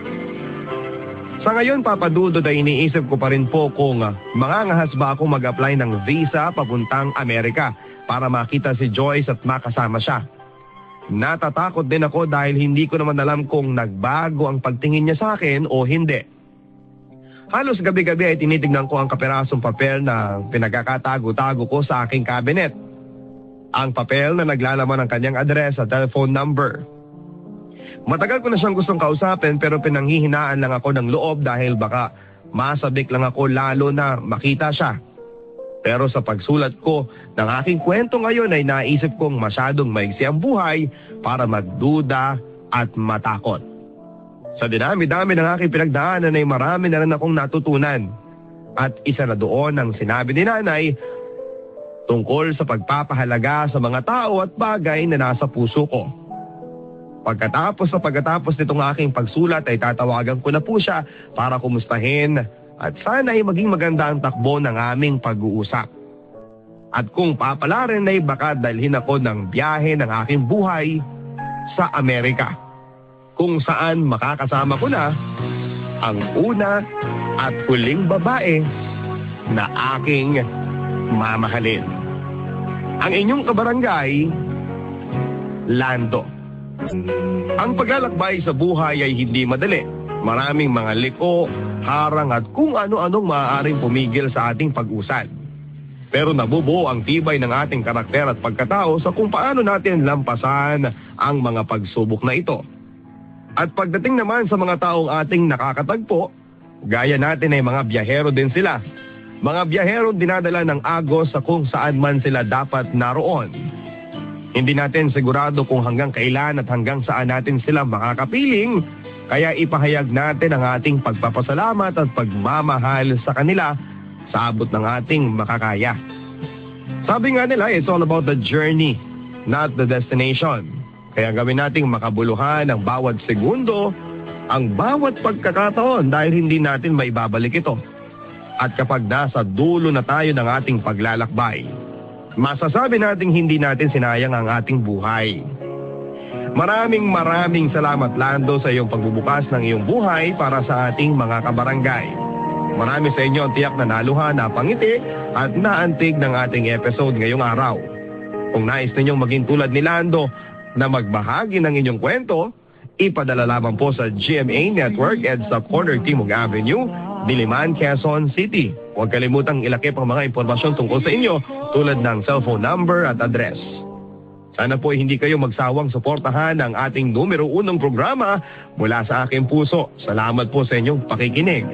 Sa ngayon, papadudod ay iniisip ko pa rin po kung mangangahas ba ako mag-apply ng visa papuntang Amerika para makita si Joyce at makasama siya. Natatakot din ako dahil hindi ko naman alam kung nagbago ang pagtingin niya sa akin o hindi. Halos gabi-gabi ay tinitignan ko ang kaperasong papel na pinagkakatago-tago ko sa aking cabinet. Ang papel na naglalaman ng kanyang address at telephone number. Matagal ko na siyang gustong kausapin pero pinanghihinaan lang ako ng loob dahil baka masabik lang ako lalo na makita siya. Pero sa pagsulat ko ng aking kwento ngayon ay naisip kong masyadong maigsi ang buhay para magduda at matakot. Sa dinami-dami ng aking pinagdaanan ay marami na rin akong natutunan. At isa na doon ang sinabi ni nanay tungkol sa pagpapahalaga sa mga tao at bagay na nasa puso ko. Pagkatapos nitong aking pagsulat ay tatawagan ko na po siya para kumustahin at sana ay maging maganda ang takbo ng aming pag-uusap. At kung papalarin ay baka dalhin ako ng biyahe ng aking buhay sa Amerika, kung saan makakasama ko na ang una at huling babae na aking mamahalin. Ang inyong kabarangay, Lando. Ang paglalakbay sa buhay ay hindi madali. Maraming mga liko, harang at kung ano-anong maaaring pumigil sa ating pag-usad. Pero nabubuo ang tibay ng ating karakter at pagkatao sa kung paano natin lampasan ang mga pagsubok na ito. At pagdating naman sa mga taong ating nakakatagpo, gaya natin ay mga biyahero din sila. Mga biyahero dinadala ng agos sa kung saan man sila dapat naroon. Hindi natin sigurado kung hanggang kailan at hanggang saan natin sila makakapiling, kaya ipahayag natin ang ating pagpapasalamat at pagmamahal sa kanila sa abot ng ating makakaya. Sabi nga nila, it's all about the journey, not the destination. Kaya gawin nating makabuluhan ang bawat segundo, ang bawat pagkakataon dahil hindi natin maibabalik ito. At kapag nasa dulo na tayo ng ating paglalakbay, masasabi nating hindi natin sinayang ang ating buhay. Maraming salamat, Lando, sa iyong pagbubukas ng iyong buhay para sa ating mga kabarangay. Marami sa inyo ang tiyak na naluhan, napangiti at naantig ng ating episode ngayong araw. Kung nais ninyong maging tulad ni Lando na magbahagi ng inyong kwento, ipadala lamang po sa GMA Network EDSA Corner Timog Avenue, Diliman, Quezon City. Huwag kalimutang ilakip ang mga impormasyon tungkol sa inyo tulad ng cellphone number at address. Sana po hindi kayo magsawang suportahan ang ating numero 1 programa mula sa aking puso. Salamat po sa inyong pakikinig.